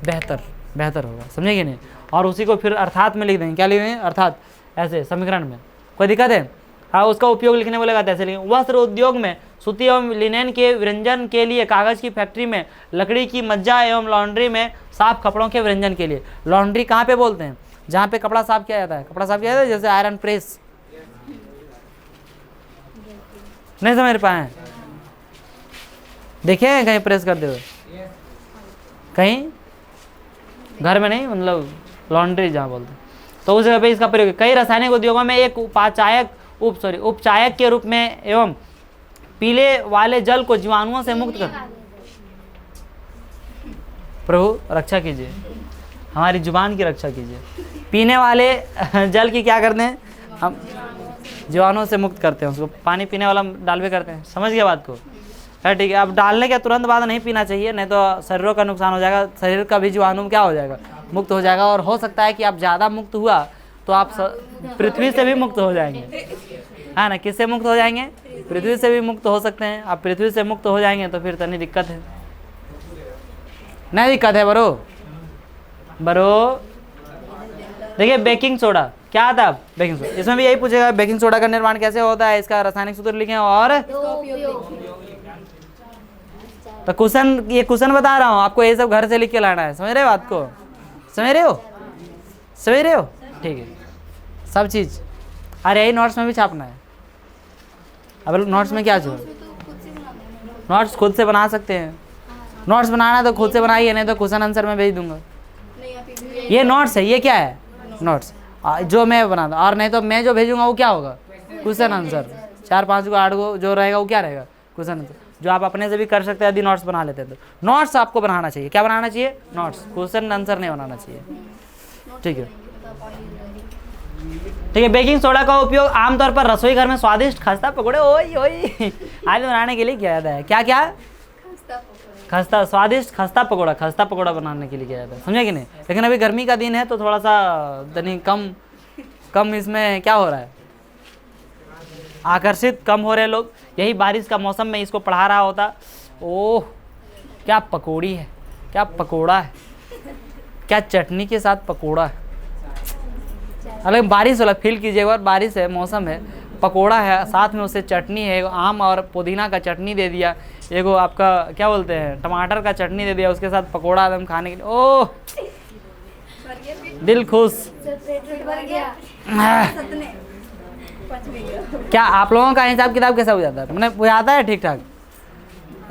बेहतर होगा, समझे कि नहीं। और उसी को फिर अर्थात में लिख देंगे, क्या लिख देंगे, अर्थात, ऐसे समीकरण में, कोई दिक्कत है, हाँ। उसका उपयोग लिखने बोलेगा तो ऐसे लिखेंगे, वस्त्र उद्योग में सूती एवं लिनेन के विरंजन के लिए, कागज की फैक्ट्री में, लकड़ी की मज्जा एवं लॉन्ड्री में, साफ कपड़ों के विरंजन के लिए। लॉन्ड्री कहाँ पे बोलते हैं, जहाँ पे कपड़ा साफ किया जाता है, कपड़ा साफ किया जाता है, जैसे आयरन प्रेस, नहीं समझ पाए, देखे हैं कहीं प्रेस करते हुए, कहीं घर में नहीं, मतलब लॉन्ड्री जहाँ बोलते हैं, तो उस जगह पे इसका प्रयोग। कई रासायनिक उद्योगों में एक उपचायक के रूप में एवं पीले वाले जल को जीवाणुओं से मुक्त कर, प्रभु रक्षा कीजिए, हमारी जुबान की रक्षा कीजिए। पीने वाले जल की क्या करते हैं, हम जीवाणुओं से मुक्त करते हैं, उसको पानी पीने वाला डालवे करते हैं, समझ गया बात को, है ठीक है। अब डालने के तुरंत बाद नहीं पीना चाहिए, नहीं तो शरीरों का नुकसान हो जाएगा, शरीर का भी जीवाणु क्या हो जाएगा, मुक्त हो जाएगा। और हो सकता है कि आप ज़्यादा मुक्त हुआ तो आप पृथ्वी से भी मुक्त हो जाएंगे, है ना। किससे मुक्त हो जाएंगे, पृथ्वी से भी मुक्त हो सकते हैं। आप पृथ्वी से मुक्त हो जाएंगे तो फिर तनी दिक्कत है, नहीं दिक्कत है बरो। देखिए बेकिंग सोडा क्या था, बेकिंग सोडा, इसमें भी यही पूछेगा बेकिंग सोडा का निर्माण कैसे होता है, इसका रासायनिक सूत्र लिखें। और तो क्वेश्चन, ये क्वेश्चन बता रहा हूँ आपको, ये सब घर से लिख के लाना है, समझ रहे हो बात को, समझ रहे हो, ठीक है, सब चीज़। अरे यही नोट्स में भी छापना है। अब नोट्स में क्या चाहिए, नोट्स खुद से बना सकते हैं, नोट्स बनाना तो खुद से बनाइए, नहीं तो क्वेश्चन आंसर में भेज दूंगा। ये नोट्स है, ये क्या है, नोट्स जो मैं बनाता, और नहीं तो मैं जो भेजूंगा वो क्या होगा, क्वेश्चन आंसर, 4 5 को 8 को जो रहेगा वो क्या रहेगा, क्वेश्चन आंसर, जो आप अपने से भी कर सकते हैं यदि नोट्स बना लेते हैं तो। नोट्स आपको बनाना चाहिए, क्या बनाना चाहिए, नोट्स, क्वेश्चन आंसर नहीं बनाना चाहिए, ठीक है। ठीक है, बेकिंग सोडा का उपयोग आमतौर पर रसोई घर में स्वादिष्ट खस्ता पकौड़े आदि बनाने के लिए किया जाता है। क्या खस्ता, स्वादिष्ट खस्ता पकौड़ा बनाने के लिए किया जाता है, समझे कि नहीं। लेकिन अभी गर्मी का दिन है तो थोड़ा सा तनी कम इसमें क्या हो रहा है, आकर्षित कम हो रहे लोग। यही बारिश का मौसम में इसको पढ़ा रहा होता, ओह क्या पकौड़ी है, क्या पकौड़ा है, क्या चटनी के साथ पकौड़ा है। अलग बारिश वाला फील कीजिए एक बार, बारिश है, मौसम है, पकोड़ा है, साथ में उससे चटनी है, आम और पुदीना का चटनी दे दिया, एगो आपका क्या बोलते हैं टमाटर का चटनी दे दिया, उसके साथ पकोड़ा एकदम खाने के लिए, ओह दिल खुश। क्या आप लोगों का हिसाब किताब कैसा हो जाता है, मैंने बुझाता है ठीक ठाक।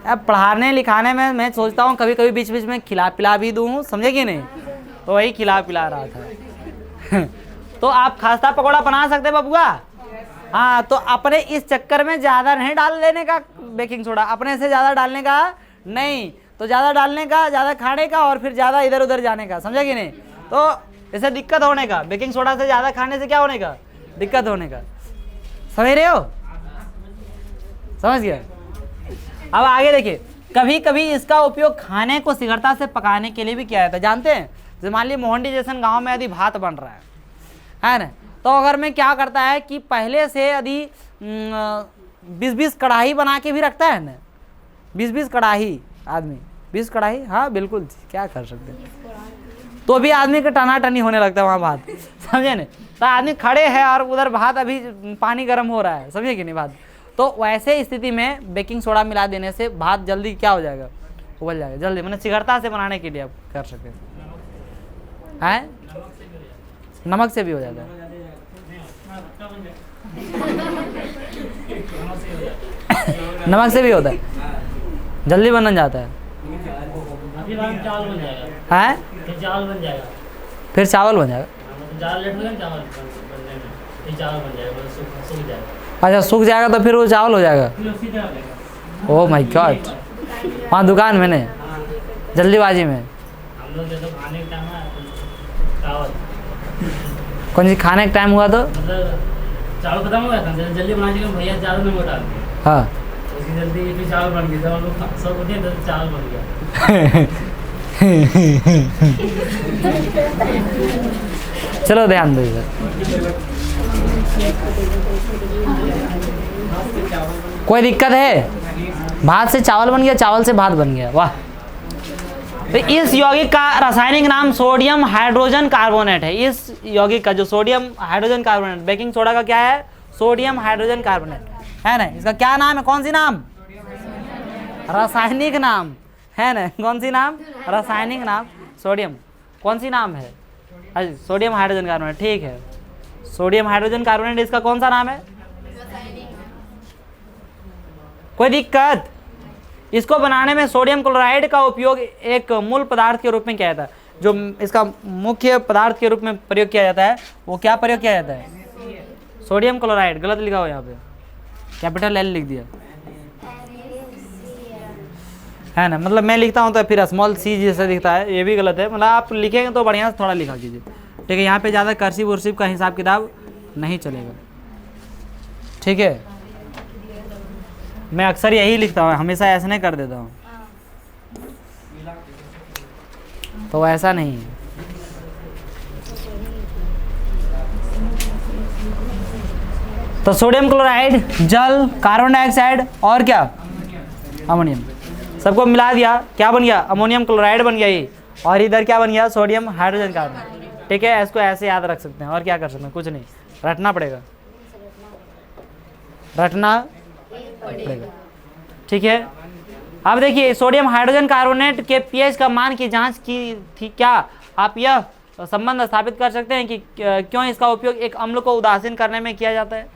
अब पढ़ाने लिखाने में मैं सोचता हूँ कभी कभी बीच बीच में खिला पिला भी दूँ, समझे कि नहीं, तो वही खिला पिला रहा था। तो आप खस्ता पकौड़ा बना सकते हैं बबुआ, हाँ। तो अपने इस चक्कर में ज़्यादा नहीं डाल लेने का बेकिंग सोडा, अपने से ज़्यादा डालने का नहीं, तो ज़्यादा डालने का, ज़्यादा खाने का और फिर ज़्यादा इधर उधर जाने का, समझा कि नहीं। तो इसे दिक्कत होने का, बेकिंग सोडा से ज़्यादा खाने से क्या होने का, दिक्कत होने का, समझ रहे हो, समझ गया। अब आगे देखिए, कभी कभी इसका उपयोग खाने को शीघ्रता से पकाने के लिए भी किया जाता है, जानते हैं। जैसे मान लीजिए मोहंडी जैसन गाँव में यदि भात बन रहा है ना, तो अगर मैं क्या करता है कि पहले से यदि 20-20 कढ़ाई बना के भी रखता है ना, 20-20 कड़ाही आदमी, 20 कड़ाही, हाँ बिल्कुल, क्या कर सकते हैं। तो भी आदमी का टनाटनी होने लगता है वहाँ भात, समझे नहीं। तो आदमी खड़े हैं और उधर भात अभी पानी गर्म हो रहा है, समझे कि नहीं बात। तो वैसे स्थिति में बेकिंग सोडा मिला देने से भात जल्दी क्या हो जाएगा, उबल जाएगा जल्दी, मैंने शीघ्रता से बनाने के लिए आप कर सकते हैं। नमक से भी हो जाता है, नमक से भी होता है, जल्दी बन जाता है। हैं? चावल बन जाएगा, फिर चावल बन जाएगा, ज़्यादा लेट हो गया चावल बनने में, फिर चावल बन जाएगा, मतलब सूख जाएगा। अच्छा सूख जाएगा तो फिर वो चावल हो जाएगा। फिर उसी तरह लगेगा। ओह माय गॉड, वहाँ दुकान में नहीं, जल्दीबाजी में। हम लोग जैसे खाने का टाइम है चावल, कौन सी खाने का टाइम हुआ तो मतलब चावल खत्म हो गया था, जैसे जल्दी बना के भैया ज़्यादा नमक डाल दिया, हाँ उसकी जल्दी फिर चावल बन गया, हम लोग सब उठे तो चावल बन गया। चलो ध्यान दो इधर। कोई दिक्कत है? भात से चावल बन गया, चावल से भात बन गया, वाह। तो इस यौगिक का रासायनिक नाम सोडियम हाइड्रोजन कार्बोनेट है। इस यौगिक का जो sodium hydrogen carbonate, baking soda का क्या है, सोडियम हाइड्रोजन कार्बोनेट है ना। इसका क्या नाम है, कौन सी नाम, रासायनिक नाम है ना, कौन सी नाम, रासायनिक नाम सोडियम, कौन सी नाम है, अच्छा सोडियम हाइड्रोजन कार्बोनेट, ठीक है। सोडियम हाइड्रोजन कार्बोनेट इसका कौन सा नाम है, कोई दिक्कत? इसको बनाने में सोडियम क्लोराइड का उपयोग एक मूल पदार्थ के रूप में किया जाता है। जो इसका मुख्य पदार्थ के रूप में प्रयोग किया जाता है वो क्या प्रयोग किया जाता है, सोडियम क्लोराइड। गलत लिखा हो यहाँ पे, कैपिटल एल लिख दिया है ना, मतलब मैं लिखता हूँ तो फिर स्मॉल सी जैसा दिखता है, ये भी गलत है। मतलब आप लिखेंगे तो बढ़िया से थोड़ा लिखा कीजिए, ठीक है। यहाँ पे ज़्यादा कर्सिव वर्सिव का हिसाब किताब नहीं चलेगा, ठीक है। मैं अक्सर यही लिखता हूँ, हमेशा ऐसे नहीं कर देता हूँ, तो ऐसा नहीं है। तो सोडियम क्लोराइड, जल, कार्बन डाइऑक्साइड और क्या, अमोनियम, सबको मिला दिया, क्या बन गया, अमोनियम क्लोराइड बन गया ये। और इधर क्या बन गया, सोडियम हाइड्रोजन कार्बोनेट, ठीक है। इसको ऐसे याद रख सकते हैं, और क्या कर सकते हैं, कुछ नहीं, रटना पड़ेगा, रटना पड़ेगा, ठीक है। अब देखिए सोडियम हाइड्रोजन कार्बोनेट के पीएच का मान की जांच की थी, क्या आप यह संबंध स्थापित कर सकते हैं कि क्यों इसका उपयोग एक अम्ल को उदासीन करने में किया जाता है।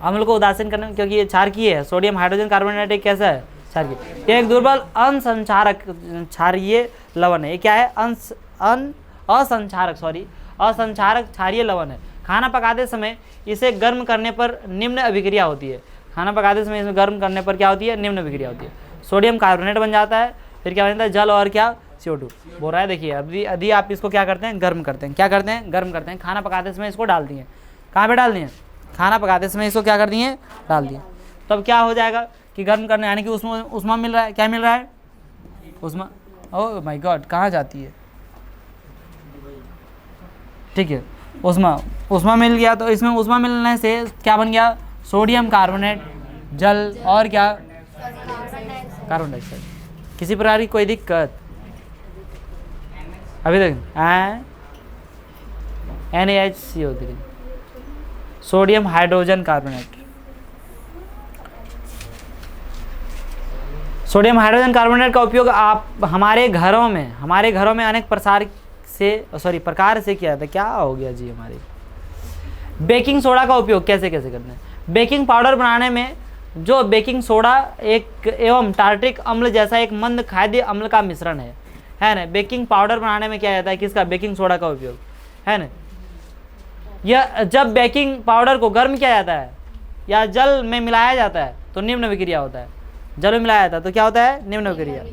अम्ल को उदासीन करने में, क्योंकि ये क्षारकीय है। सोडियम हाइड्रोजन कार्बोनेट एक कैसा है, क्षारकीय, एक दुर्बल असंचारक क्षारीय लवण है। ये क्या है, असंचारक क्षारीय लवण है। खाना पकाते समय इसे गर्म करने पर निम्न अभिक्रिया होती है। खाना पकाते समय इसमें गर्म करने पर क्या होती है, निम्न अभिक्रिया होती है। सोडियम कार्बोनेट बन जाता है, फिर क्या बन जाता है, जल और क्या, CO2 बोल रहा है। देखिए यदि आप इसको क्या करते हैं, गर्म करते हैं, क्या करते हैं, गर्म करते हैं। खाना पकाते समय इसको डाल दिए, कहाँ पे डाल दिए, खाना पकाते समय इसको क्या कर दिए, डाल दिए। तब तो क्या हो जाएगा कि गर्म करने, यानी कि उष्मा मिल रहा है, क्या मिल रहा है, उष्मा। ओह माय गॉड, कहाँ जाती है, ठीक है, उष्मा मिल गया। तो इसमें उष्मा मिलने से क्या बन गया, सोडियम कार्बोनेट, जल और क्या, कार्बन डाइऑक्साइड। किसी प्रकार की कोई दिक्कत अभी तक, NaHCO3, sodium hydrogen carbonate. Sodium hydrogen carbonate का उपयोग आप हमारे घरों में अनेक प्रकार से किया जाता है। क्या हो गया जी हमारे, बेकिंग सोडा का उपयोग कैसे कैसे करते हैं। बेकिंग पाउडर बनाने में जो बेकिंग सोडा एक एवं टार्ट्रिक अम्ल जैसा एक मंद खाद्य अम्ल का मिश्रण है ना। बेकिंग पाउडर बनाने में क्या जाता है, किसका, बेकिंग सोडा का उपयोग, है ना। यह जब बेकिंग पाउडर को गर्म किया जाता है या जल में मिलाया जाता है तो निम्न अभिक्रिया होता है। जल में मिलाया जाता है तो क्या होता है, निम्न अभिक्रिया,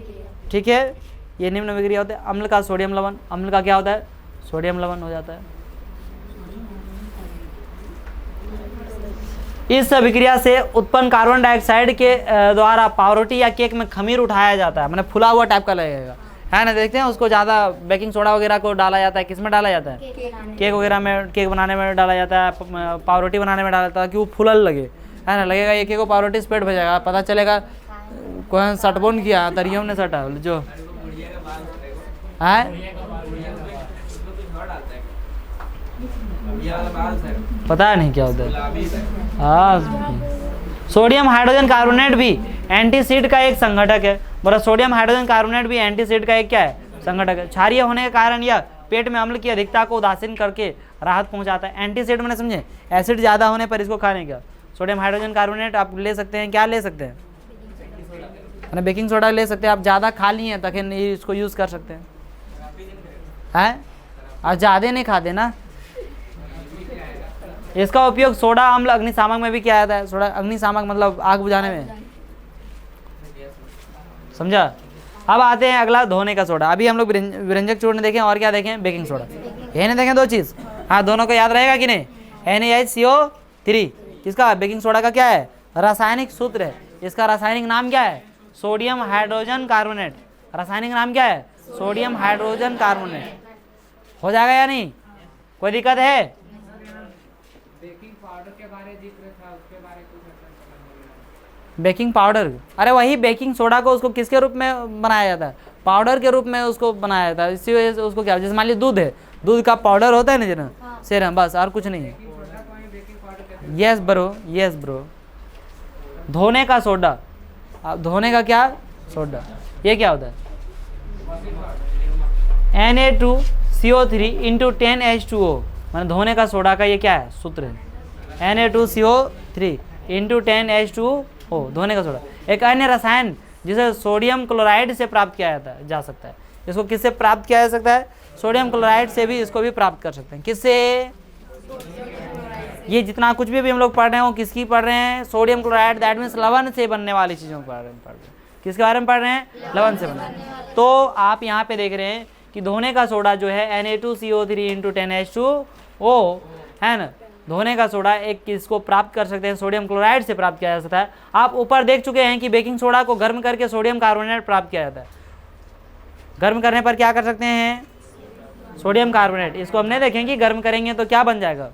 ठीक है। ये निम्न अभिक्रिया होता है। अम्ल का सोडियम लवण, अम्ल का क्या होता है, सोडियम लवण हो जाता है। इस अभिक्रिया से उत्पन्न कार्बन डाइऑक्साइड के द्वारा पावरोटी या केक में खमीर उठाया जाता है, मतलब फुला हुआ टाइप का लगेगा, है ना। देखते हैं उसको ज़्यादा बेकिंग सोडा वगैरह को डाला जाता है, किस में डाला जाता है, केक वगैरह में, केक बनाने में डाला जाता है, पावरोटी बनाने में डाला जाता है कि वो फुलल लगे, है ना, लगेगा एक एक को पावरोटिस पेट भेजेगा, पता चलेगा कौन सटबोन किया तरियम ने सटा जो है, पता नहीं क्या होता है। हाँ, सोडियम हाइड्रोजन कार्बोनेट भी एंटीसिड का एक संघटक है। बोला सोडियम हाइड्रोजन कार्बोनेट भी एंटीसिड का एक क्या है, संघटक है। क्षारीय होने के कारण यह पेट में अम्ल की अधिकता को उदासीन करके राहत पहुंचाता है। एंटीसिड मैंने समझे, एसिड ज़्यादा होने पर इसको खाने का। सोडियम हाइड्रोजन कार्बोनेट आप ले सकते हैं, क्या ले सकते हैं, मैंने बेकिंग सोडा ले सकते हैं। आप ज़्यादा खा लिए हैं तक इसको यूज़ कर सकते हैं, आप ज़्यादा नहीं खाते ना। इसका उपयोग सोडा अम्ल अग्निशामक में भी किया जाता है। सोडा अग्निशामक मतलब आग बुझाने में, समझा। अब आते हैं अगला, धोने का सोडा। अभी हम लोग व्यंजक चूर्ण देखें और क्या देखें, बेकिंग सोडा। ये नहीं देखें दो चीज़, हाँ दोनों को याद रहेगा कि नहीं। NaHCO3 किसका, बेकिंग सोडा का क्या है, रासायनिक सूत्र है। इसका रासायनिक नाम क्या है, सोडियम हाइड्रोजन कार्बोनेट। रासायनिक नाम क्या है, सोडियम हाइड्रोजन कार्बोनेट। हो जाएगा या नहीं, कोई दिक्कत है। बेकिंग पाउडर के बारे में जिक्र था, उसके बारे में कुछ बेकिंग पाउडर, अरे वही बेकिंग सोडा को उसको किसके रूप में बनाया जाता है, पाउडर के रूप में उसको बनाया जाता है। इसी वजह से उसको क्या, जैसे मान लीजिए दूध है, दूध का पाउडर होता है ना जना, सेरम, बस और कुछ नहीं है। Yes bro, yes bro. धोने का सोडा, अब धोने का क्या, सोडा, ये क्या होता है, Na2CO3 × 10H2O। मैंने धोने का सोडा का ये क्या है, सूत्र है, Na2CO3 × 10H2O, धोने का सोडा। एक अन्य रसायन जिसे सोडियम क्लोराइड से प्राप्त किया जा सकता है। इसको किससे प्राप्त किया जा सकता है, सोडियम क्लोराइड से भी इसको भी प्राप्त कर सकते हैं। किससे, ये जितना कुछ भी हम लोग पढ़ रहे हो किसकी पढ़ रहे हैं, सोडियम क्लोराइड, दैट मीन्स लवण से बनने वाली चीज़ों को पढ़ रहे हैं। किसके बारे में पढ़ रहे हैं, लवण से बनने। तो आप यहाँ पे देख रहे हैं कि धोने का सोडा जो है Na2CO3 × 10H2O है ना, धोने का सोडा एक किसको प्राप्त कर सकते हैं, सोडियम क्लोराइड से प्राप्त किया जा सकता है। आप ऊपर देख चुके हैं कि बेकिंग सोडा को गर्म करके सोडियम कार्बोनेट प्राप्त किया जाता है। गर्म करने पर क्या कर सकते हैं, सोडियम कार्बोनेट। इसको हम नहीं देखेंगे कि गर्म करेंगे तो क्या बन जाएगा,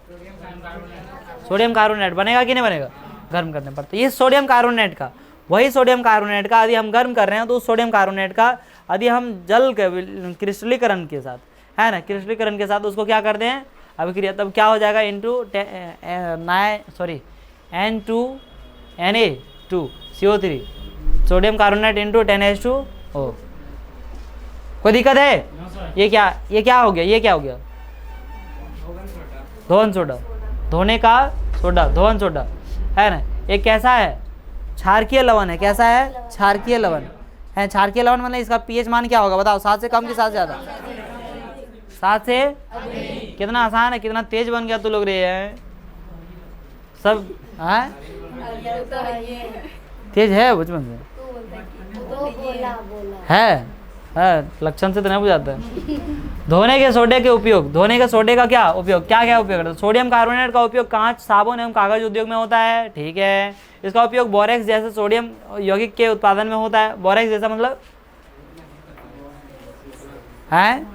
सोडियम कार्बोनेट बनेगा कि नहीं बनेगा, गर्म करने पर। तो ये सोडियम कार्बोनेट का, वही सोडियम कार्बोनेट का यदि हम गर्म कर रहे हैं तो उस सोडियम कार्बोनेट का यदि हम जल के क्रिस्टलीकरण के साथ, है ना, क्रिस्टलीकरण के साथ उसको क्या करते हैं अभिक्रिया, तब क्या हो जाएगा, N2Na2CO3 सोडियम कार्बोनेट × 10H2O। कोई दिक्कत है, ये क्या हो गया, ये क्या हो गया, धोन सोडा, धोने का सोडा, धोन सोडा है ना। एक कैसा है, क्षारकीय लवण है। कैसा है, क्षारकीय लवण है। क्षारकीय लवण मतलब इसका pH मान क्या होगा बताओ, 7 से कम कि 7 से ज़्यादा, 7 से, कितना आसान है, कितना तेज बन गया तू लोग रे है सब, है तेज है बचपन से, है लक्षण से तो नहीं बुझाता है। धोने के सोडे के उपयोग, धोने के सोडे का क्या उपयोग, क्या उपयोग करता है। सोडियम कार्बोनेट का उपयोग कांच, साबुन एवं कागज उद्योग में होता है, ठीक है। इसका उपयोग बोरेक्स जैसे सोडियम यौगिक के उत्पादन में होता है। बोरेक्स जैसा मतलब है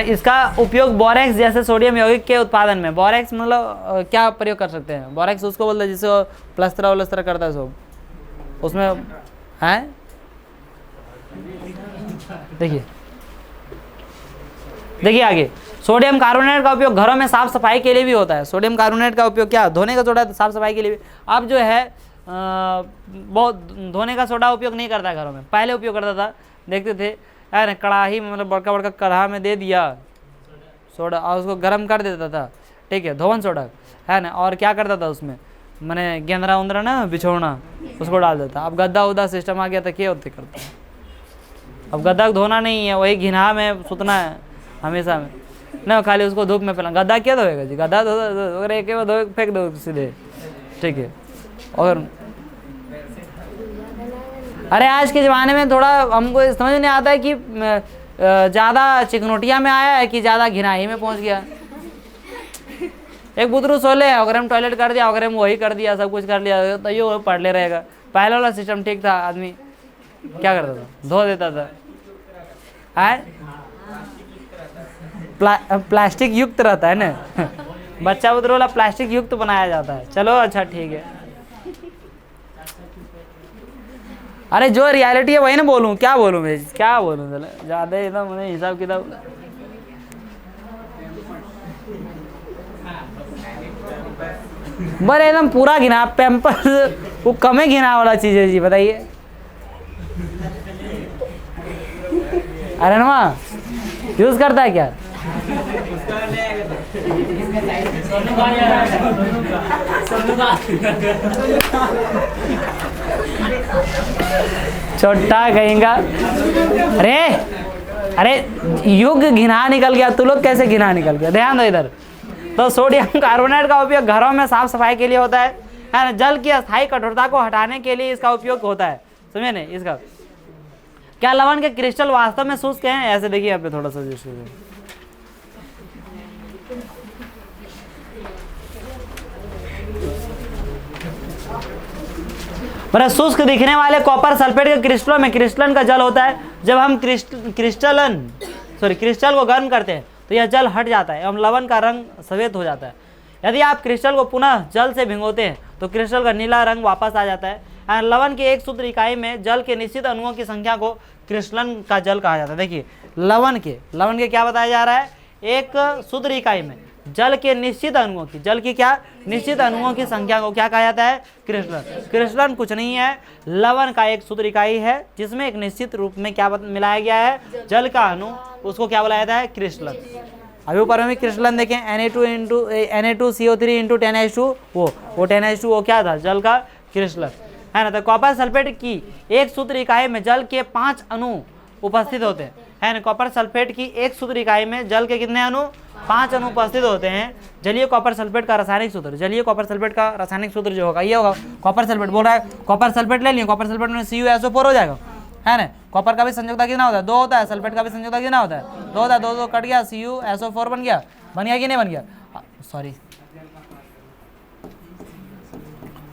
इसका उपयोग बोरेक्स जैसे सोडियम यौगिक के उत्पादन में। बोरेक्स मतलब क्या प्रयोग कर सकते हैं, बोरेक्स उसको बोलते हैं जिसको प्लस्तर करता है सब, उसमें है। देखिए आगे, सोडियम कार्बोनेट का उपयोग घरों में साफ सफाई के लिए भी होता है। सोडियम कार्बोनेट का उपयोग क्या, धोने का सोडा साफ सफाई के लिए भी। अब जो है बहुत धोने का सोडा उपयोग नहीं करता है घरों में, पहले उपयोग करता था, देखते थे यार कढ़ाई में, मतलब बड़का बड़का कढ़ा में दे दिया सोडा और उसको गर्म कर देता था, ठीक है, धोवन सोडा है ना। और क्या करता था उसमें, मैंने गेंदरा उंदरा ना बिछोना उसको डाल देता। अब गद्दा उद्दा सिस्टम आ गया था, क्या होते करता है। अब गद्दा को धोना नहीं है, वही घिना में सुतना है हमेशा में ना, खाली उसको धूप में फैलाना। गद्दा क्या धोएगा जी, गद्दा अगर एक बार धो फेंक दो सीधे, ठीक है। और अरे आज के ज़माने में थोड़ा हमको समझ नहीं आता है कि ज़्यादा चिकनोटिया में आया है कि ज़्यादा घिनाई में पहुंच गया। एक बुतरू सोले है, अगर हम टॉयलेट कर दिया, अगर हम वही कर दिया, सब कुछ कर लिया तो ये पढ़ ले रहेगा। पहले वाला सिस्टम ठीक था, आदमी क्या करता था, धो देता था। प्लास्टिक युक्त रहता है ना बच्चा बुतरू वाला प्लास्टिक युक्त बनाया जाता है। चलो अच्छा ठीक है। अरे जो रियलिटी है वही ना बोलूँ, क्या बोलूँ मैं, क्या बोलूँ, चलो ज़्यादा एकदम हिसाब किताब। बड़े एकदम पूरा घिना पैम्पर्स, वो कमे घिना वाला चीज़ है जी, बताइए। अरे ना यूज़ करता है क्या? छोटा कहेंगा। अरे अरे युग घिना निकल गया, तू लोग कैसे घिना निकल गया, ध्यान दो इधर। तो सोडियम कार्बोनेट का उपयोग घरों में साफ सफाई के लिए होता है ना। जल की अस्थायी कठोरता को हटाने के लिए इसका उपयोग होता है, समझे नहीं इसका। क्या लवण के क्रिस्टल वास्तव में शुष्क हैं? ऐसे देखिए यहाँ पे थोड़ा सा पर शुष्क दिखने वाले कॉपर सल्फेट के क्रिस्टलों में क्रिस्टलन का जल होता है। जब हम क्रिस्टल को गर्म करते हैं तो यह जल हट जाता है एवं लवण का रंग सफेद हो जाता है। यदि आप क्रिस्टल को पुनः जल से भिगोते हैं तो क्रिस्टल का नीला रंग वापस आ जाता है। लवण की एक सूत्र इकाई में जल के निश्चित अणुओं की संख्या को क्रिस्टलन का जल कहा जाता है। देखिए लवण के क्या बताया जा रहा है, एक सूत्र इकाई में जल के निश्चित अणुओं की, जल की क्या निश्चित अणुओं की संख्या को क्या कहा जाता है, क्रिस्टलन। क्रिस्टलन कुछ नहीं है, लवण का एक सूत्र इकाई है जिसमें एक निश्चित रूप में क्या मिलाया गया है, जल का अणु, उसको क्या बुलाया जाता है, क्रिस्टलन। अभी ऊपर में क्रिस्टलन देखें, Na2CO3 इंटू 10H2, वो 10H2 वो क्या था, जल का क्रिस्टलन है ना। तो कॉपर सल्फेट की एक सूत्र इकाई में जल के 5 अणु उपस्थित होते हैं, है ना। कॉपर सल्फेट की एक सूत्र इकाई में जल के कितने अणु, 5 अणु उपस्थित होते हैं। जलीय कॉपर सल्फेट का रासायनिक सूत्र, जलीय कॉपर सल्फेट का रासायनिक सूत्र जो होगा ये होगा, कॉपर सल्फेट बोल रहा है, कॉपर सल्फेट ले लिए, कॉपर सल्फेट में CuSO4 हो जाएगा, है ना। कॉपर का भी संयोजकता कितना होता है, 2 होता है। सल्फेट का भी संयोजकता कितना होता है, 2 होता है। 2 कट गया, CuSO4 बन गया कि नहीं बन गया, सॉरी।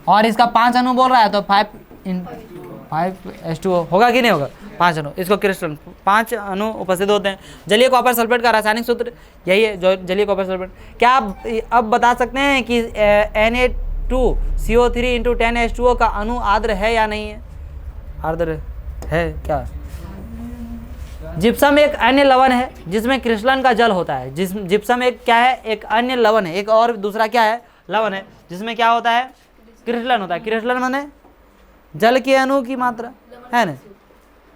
और इसका 5 अणु बोल रहा है तो 5H2O होगा कि नहीं होगा, 5 अणु, इसको क्रिस्टल 5 अणु उपस्थित होते हैं। जलीय कॉपर सल्फेट का रासायनिक सूत्र यही है, जो जलीय कॉपर सल्फेट। क्या आप अब बता सकते हैं कि Na2CO3 इंटू 10H2O का अणु आर्द्र है या नहीं है, आर्द्र है क्या? जिप्सम एक अन्य लवण है जिसमें क्रिस्टलन का जल होता है। जिप्सम एक क्या है, एक अन्य लवण है, एक और दूसरा क्या है, लवण है जिसमें क्या होता है, क्रिस्टलन होता है। क्रिस्टलन माने जल के अणु की मात्रा, है ना।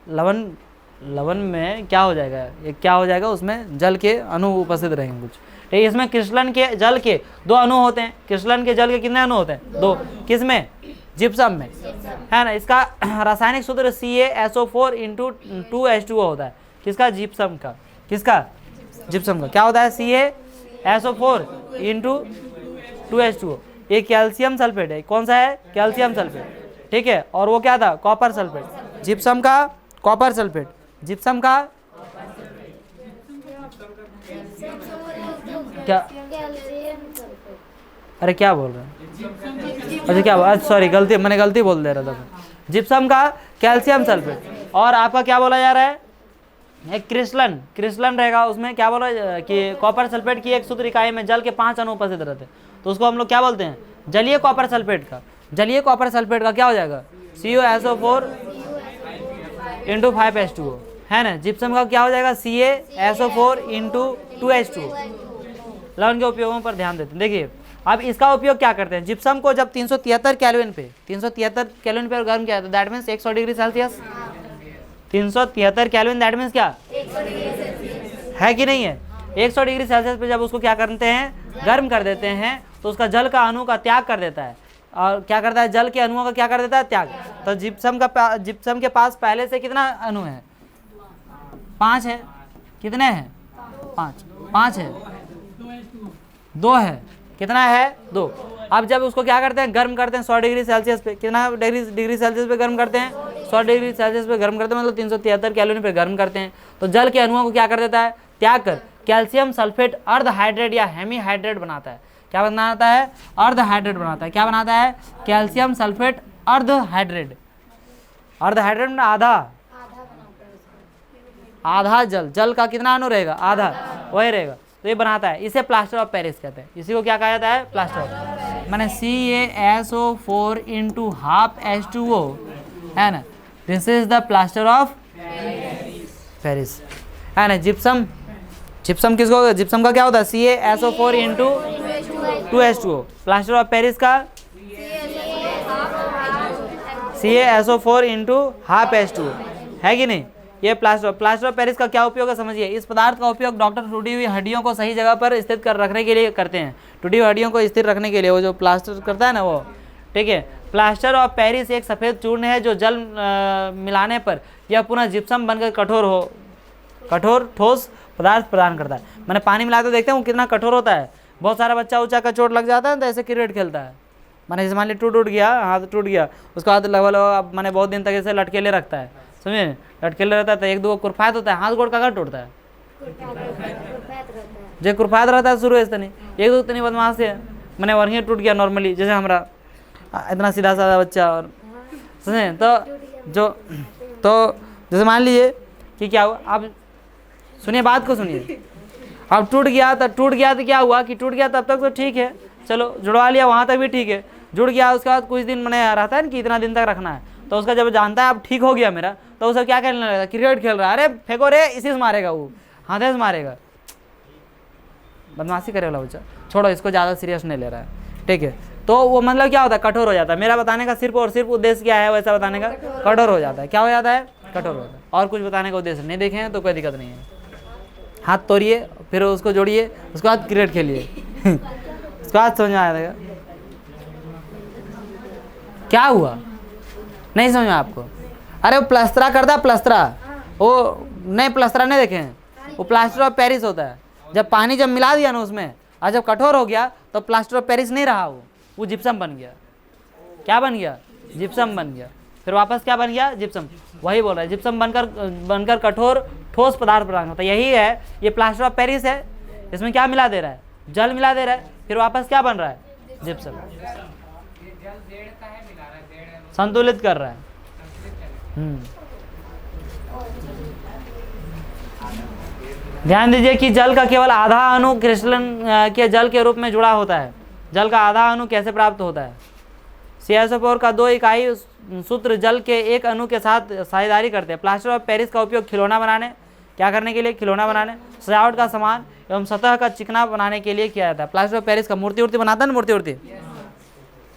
लवण में क्या हो जाएगा, एक क्या हो जाएगा, उसमें जल के अणु उपस्थित रहेंगे कुछ, ठीक है। इसमें क्रिस्टलन के जल के 2 अणु होते हैं। क्रिस्टलन के जल के कितने अणु होते हैं, 2। किसमें, जिप्सम में, है ना। इसका रासायनिक सूत्र CaSO4 इंटू 2H2O होता है। किसका, जिप्सम का, किसका, जिप्सम का क्या होता है, CaSO4 इंटू 2H2O। ये कैल्शियम सल्फेट है, कौन सा है, कैल्शियम सल्फेट, ठीक है। और वो क्या था, कॉपर सल्फेट। जिप्सम का कॉपर सल्फेट, जिप्सम का क्या, अरे क्या बोल रहे हैं, अच्छा क्या, सॉरी गलती, मैंने गलती बोल दे रहा था। जिप्सम का कैल्शियम सल्फेट, और आपका क्या बोला जा रहा है, एक क्रिस्टलन रहेगा। उसमें क्या बोला कि कॉपर सल्फेट की एक सूत्र इकाई में जल के 5 अणु उपस्थित रहते हैं, तो उसको हम लोग क्या बोलते हैं, जलीय कॉपर सल्फेट का। जलीय कॉपर सल्फेट का क्या हो जाएगा, CuSO4 इंटू 5H2O, है ना। जिप्सम का क्या हो जाएगा, CaSO4 इंटू 2H2O। लवण के उपयोगों पर ध्यान देते हैं। देखिए अब इसका उपयोग क्या करते हैं, जिप्सम को जब 373 केल्विन पे गर्म किया जाता है, that means 100 degree Celsius. 373 kelvin that means क्या है कि नहीं है, 100 डिग्री सेल्सियस पे जब उसको क्या करते हैं, गर्म कर देते हैं, तो उसका जल का अणु का त्याग कर देता है। और क्या करता है, जल के अणुओं का क्या कर देता है, त्याग। तो जिप्सम के पास पहले से कितना अणु है, 5 है। कितने हैं, 5 है, 2 है, कितना है, 2। अब जब उसको क्या करते हैं, गर्म करते हैं 100 डिग्री सेल्सियस पे, कितना डिग्री सेल्सियस पे गर्म करते हैं, 100 डिग्री सेल्सियस पे गर्म करते हैं, मतलब 373 केल्विन पे गर्म करते हैं। तो जल के अणुओं को क्या कर देता है, त्याग कर कैल्शियम सल्फेट अर्ध हाइड्रेट या हेमी हाइड्रेट बनाता है। क्या बनाता है, अर्ध हाइड्रेट बनाता है। क्या बनाता है, कैल्शियम सल्फेट अर्ध हाइड्रेट। अर्ध हाइड्रेट में आधा जल का कितना अणु रहेगा, आधा, वही रहेगा। तो ये बनाता है, इसे प्लास्टर ऑफ पेरिस कहते हैं। इसी को क्या कहा जाता है? प्लास्टर ऑफ, माने CaSO4 इंटू हाफ H2O है ना, this is the plaster of Paris है ना। जिप्सम, जिप्सम किसको, जिप्सम का क्या होता है? CaSO4 into 2H2O। Plaster of Paris का CaSO4 इंटू हाफ H2O है कि नहीं। ये प्लास्टर ऑफ पेरिस का क्या उपयोग है समझिए। इस पदार्थ का उपयोग डॉक्टर टूटी हुई हड्डियों को सही जगह पर स्थित कर रखने के लिए करते हैं। टूटी हुई हड्डियों को स्थिर रखने के लिए वो जो प्लास्टर करता है ना वो, ठीक है। प्लास्टर ऑफ पेरिस एक सफ़ेद चूर्ण है जो जल मिलाने पर यह पुनः जिप्सम बनकर कठोर ठोस पदार्थ प्रदान करता है। मैंने पानी मिलाते देखते हैं वो कितना कठोर होता है। बहुत सारा बच्चा ऊँचा का चोट लग जाता है तो ऐसे क्रिकेट खेलता है, मैंने जैसे मान ली टूट गया, हाथ टूट गया, उसके बाद लगभग मैंने बहुत दिन तक ऐसे लटकेले रखता है, समझे, लटकेले रहता है तो एक दो कुरफायत होता है, हाथ गोड़ का टूटता है, जो कुरफायत रहता है शुरू ऐसे नहीं, एक दो इतनी बदमाश है, मैंने वहीं टूट गया नॉर्मली, जैसे हमारा इतना सीधा साधा बच्चा, और समझे तो जैसे मान लीजिए कि क्या हुआ, आप सुनिए बात को सुनिए। अब टूट गया तो क्या हुआ कि टूट गया तब तक तो ठीक है, चलो जुड़वा लिया वहाँ तक भी ठीक है, जुड़ गया उसके बाद कुछ दिन मैंने रहता है ना कि इतना दिन तक रखना है, तो उसका जब जानता है अब ठीक हो गया मेरा, तो उसे क्या खेलने लगता है? क्रिकेट खेल रहा है, अरे फेंको रे, इसी से मारेगा वो, हाथे से मारेगा, बदमाशी करे वाला बच्चा, छोड़ो इसको ज़्यादा सीरियस नहीं ले रहा है, ठीक है। तो वो मतलब क्या होता है? कठोर हो जाता है। मेरा बताने का सिर्फ और सिर्फ उद्देश्य क्या है वैसा बताने का? कठोर हो जाता है। क्या हो जाता है? कठोर हो जाता है। और कुछ बताने का उद्देश्य नहीं देखे हैं तो कोई दिक्कत नहीं है। हाथ तोड़िए, फिर उसको जोड़िए, उसके बाद क्रिकेट खेलिए उसके बाद समझ में आएगा क्या हुआ, नहीं समझ में आपको? अरे वो प्लास्टरा करता है, प्लास्टरा, वो नहीं प्लास्टरा नहीं देखे हैं, वो प्लास्टर ऑफ पेरिस होता है। जब पानी जब मिला दिया ना उसमें और जब कठोर हो गया तो प्लास्टर ऑफ पेरिस नहीं रहा, वो जिप्सम बन गया। क्या बन गया? जिप्सम बन गया। फिर वापस क्या बन गया? जिप्सम। वही बोल रहा है, जिप्सम बनकर कठोर ठोस पदार्थ प्रदान होता है। यही है, ये प्लास्टर ऑफ पेरिस है। इसमें क्या मिला दे रहा है? जल मिला दे रहा है, फिर वापस क्या बन रहा है? जिप्सम। संतुलित कर रहा है। ध्यान दीजिए कि जल का केवल आधा अणु क्रिस्टलन के जल के रूप में जुड़ा होता है। जल का आधा अणु कैसे प्राप्त होता है? CaSO4 का 2 इकाई सूत्र जल के एक अणु के साथ साझेदारी करते हैं। प्लास्टर ऑफ पेरिस का उपयोग खिलौना बनाने, क्या करने के लिए? खिलौना बनाने, सजावट का सामान एवं सतह का चिकना बनाने के लिए किया जाता है। प्लास्टर ऑफ पेरिस का मूर्ति उर्ति बनाता है ना, मूर्ति उर्ति,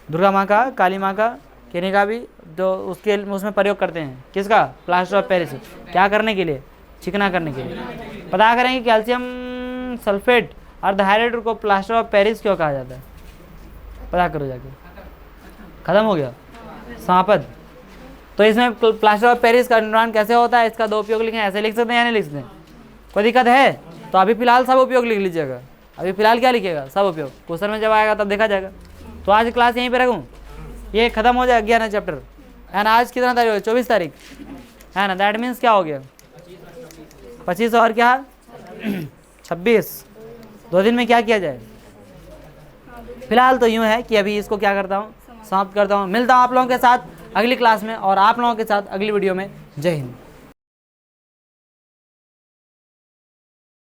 दुर्गा माँ का, काली माँ का, किन्हीं का भी, जो उसमें प्रयोग करते हैं। किसका? Plaster of Paris. क्या करने के लिए? चिकना करने के लिए। पता करेंगे कैल्शियम सल्फेट अर्धहाइड्रेट को प्लास्टर ऑफ पेरिस क्यों कहा जाता है? पता करो जाके। खत्म हो गया समापद। तो इसमें प्लास्टर ऑफ पेरिस का निर्माण कैसे होता है, इसका 2 उपयोग लिखें। ऐसे लिख सकते हैं या नहीं लिख सकते? कोई दिक्कत है तो अभी फिलहाल सब उपयोग लिख लीजिएगा। अभी फिलहाल क्या लिखिएगा? सब उपयोग। क्वेश्चन में जब आएगा तब देखा जाएगा। तो आज क्लास यहीं पे रखूँ, ये खत्म हो जाए 11 चैप्टर है ना। आज कितना तारीख हो? 24 तारीख है ना। दैट मीन्स क्या हो गया? 25 और क्या 26। 2 दिन में क्या किया जाए? फिलहाल तो यूँ है कि अभी इसको क्या करता हूँ, समाप्त करता हूँ। मिलता हूँ आप लोगों के साथ अगली क्लास में और आप लोगों के साथ अगली वीडियो में। जय हिंद।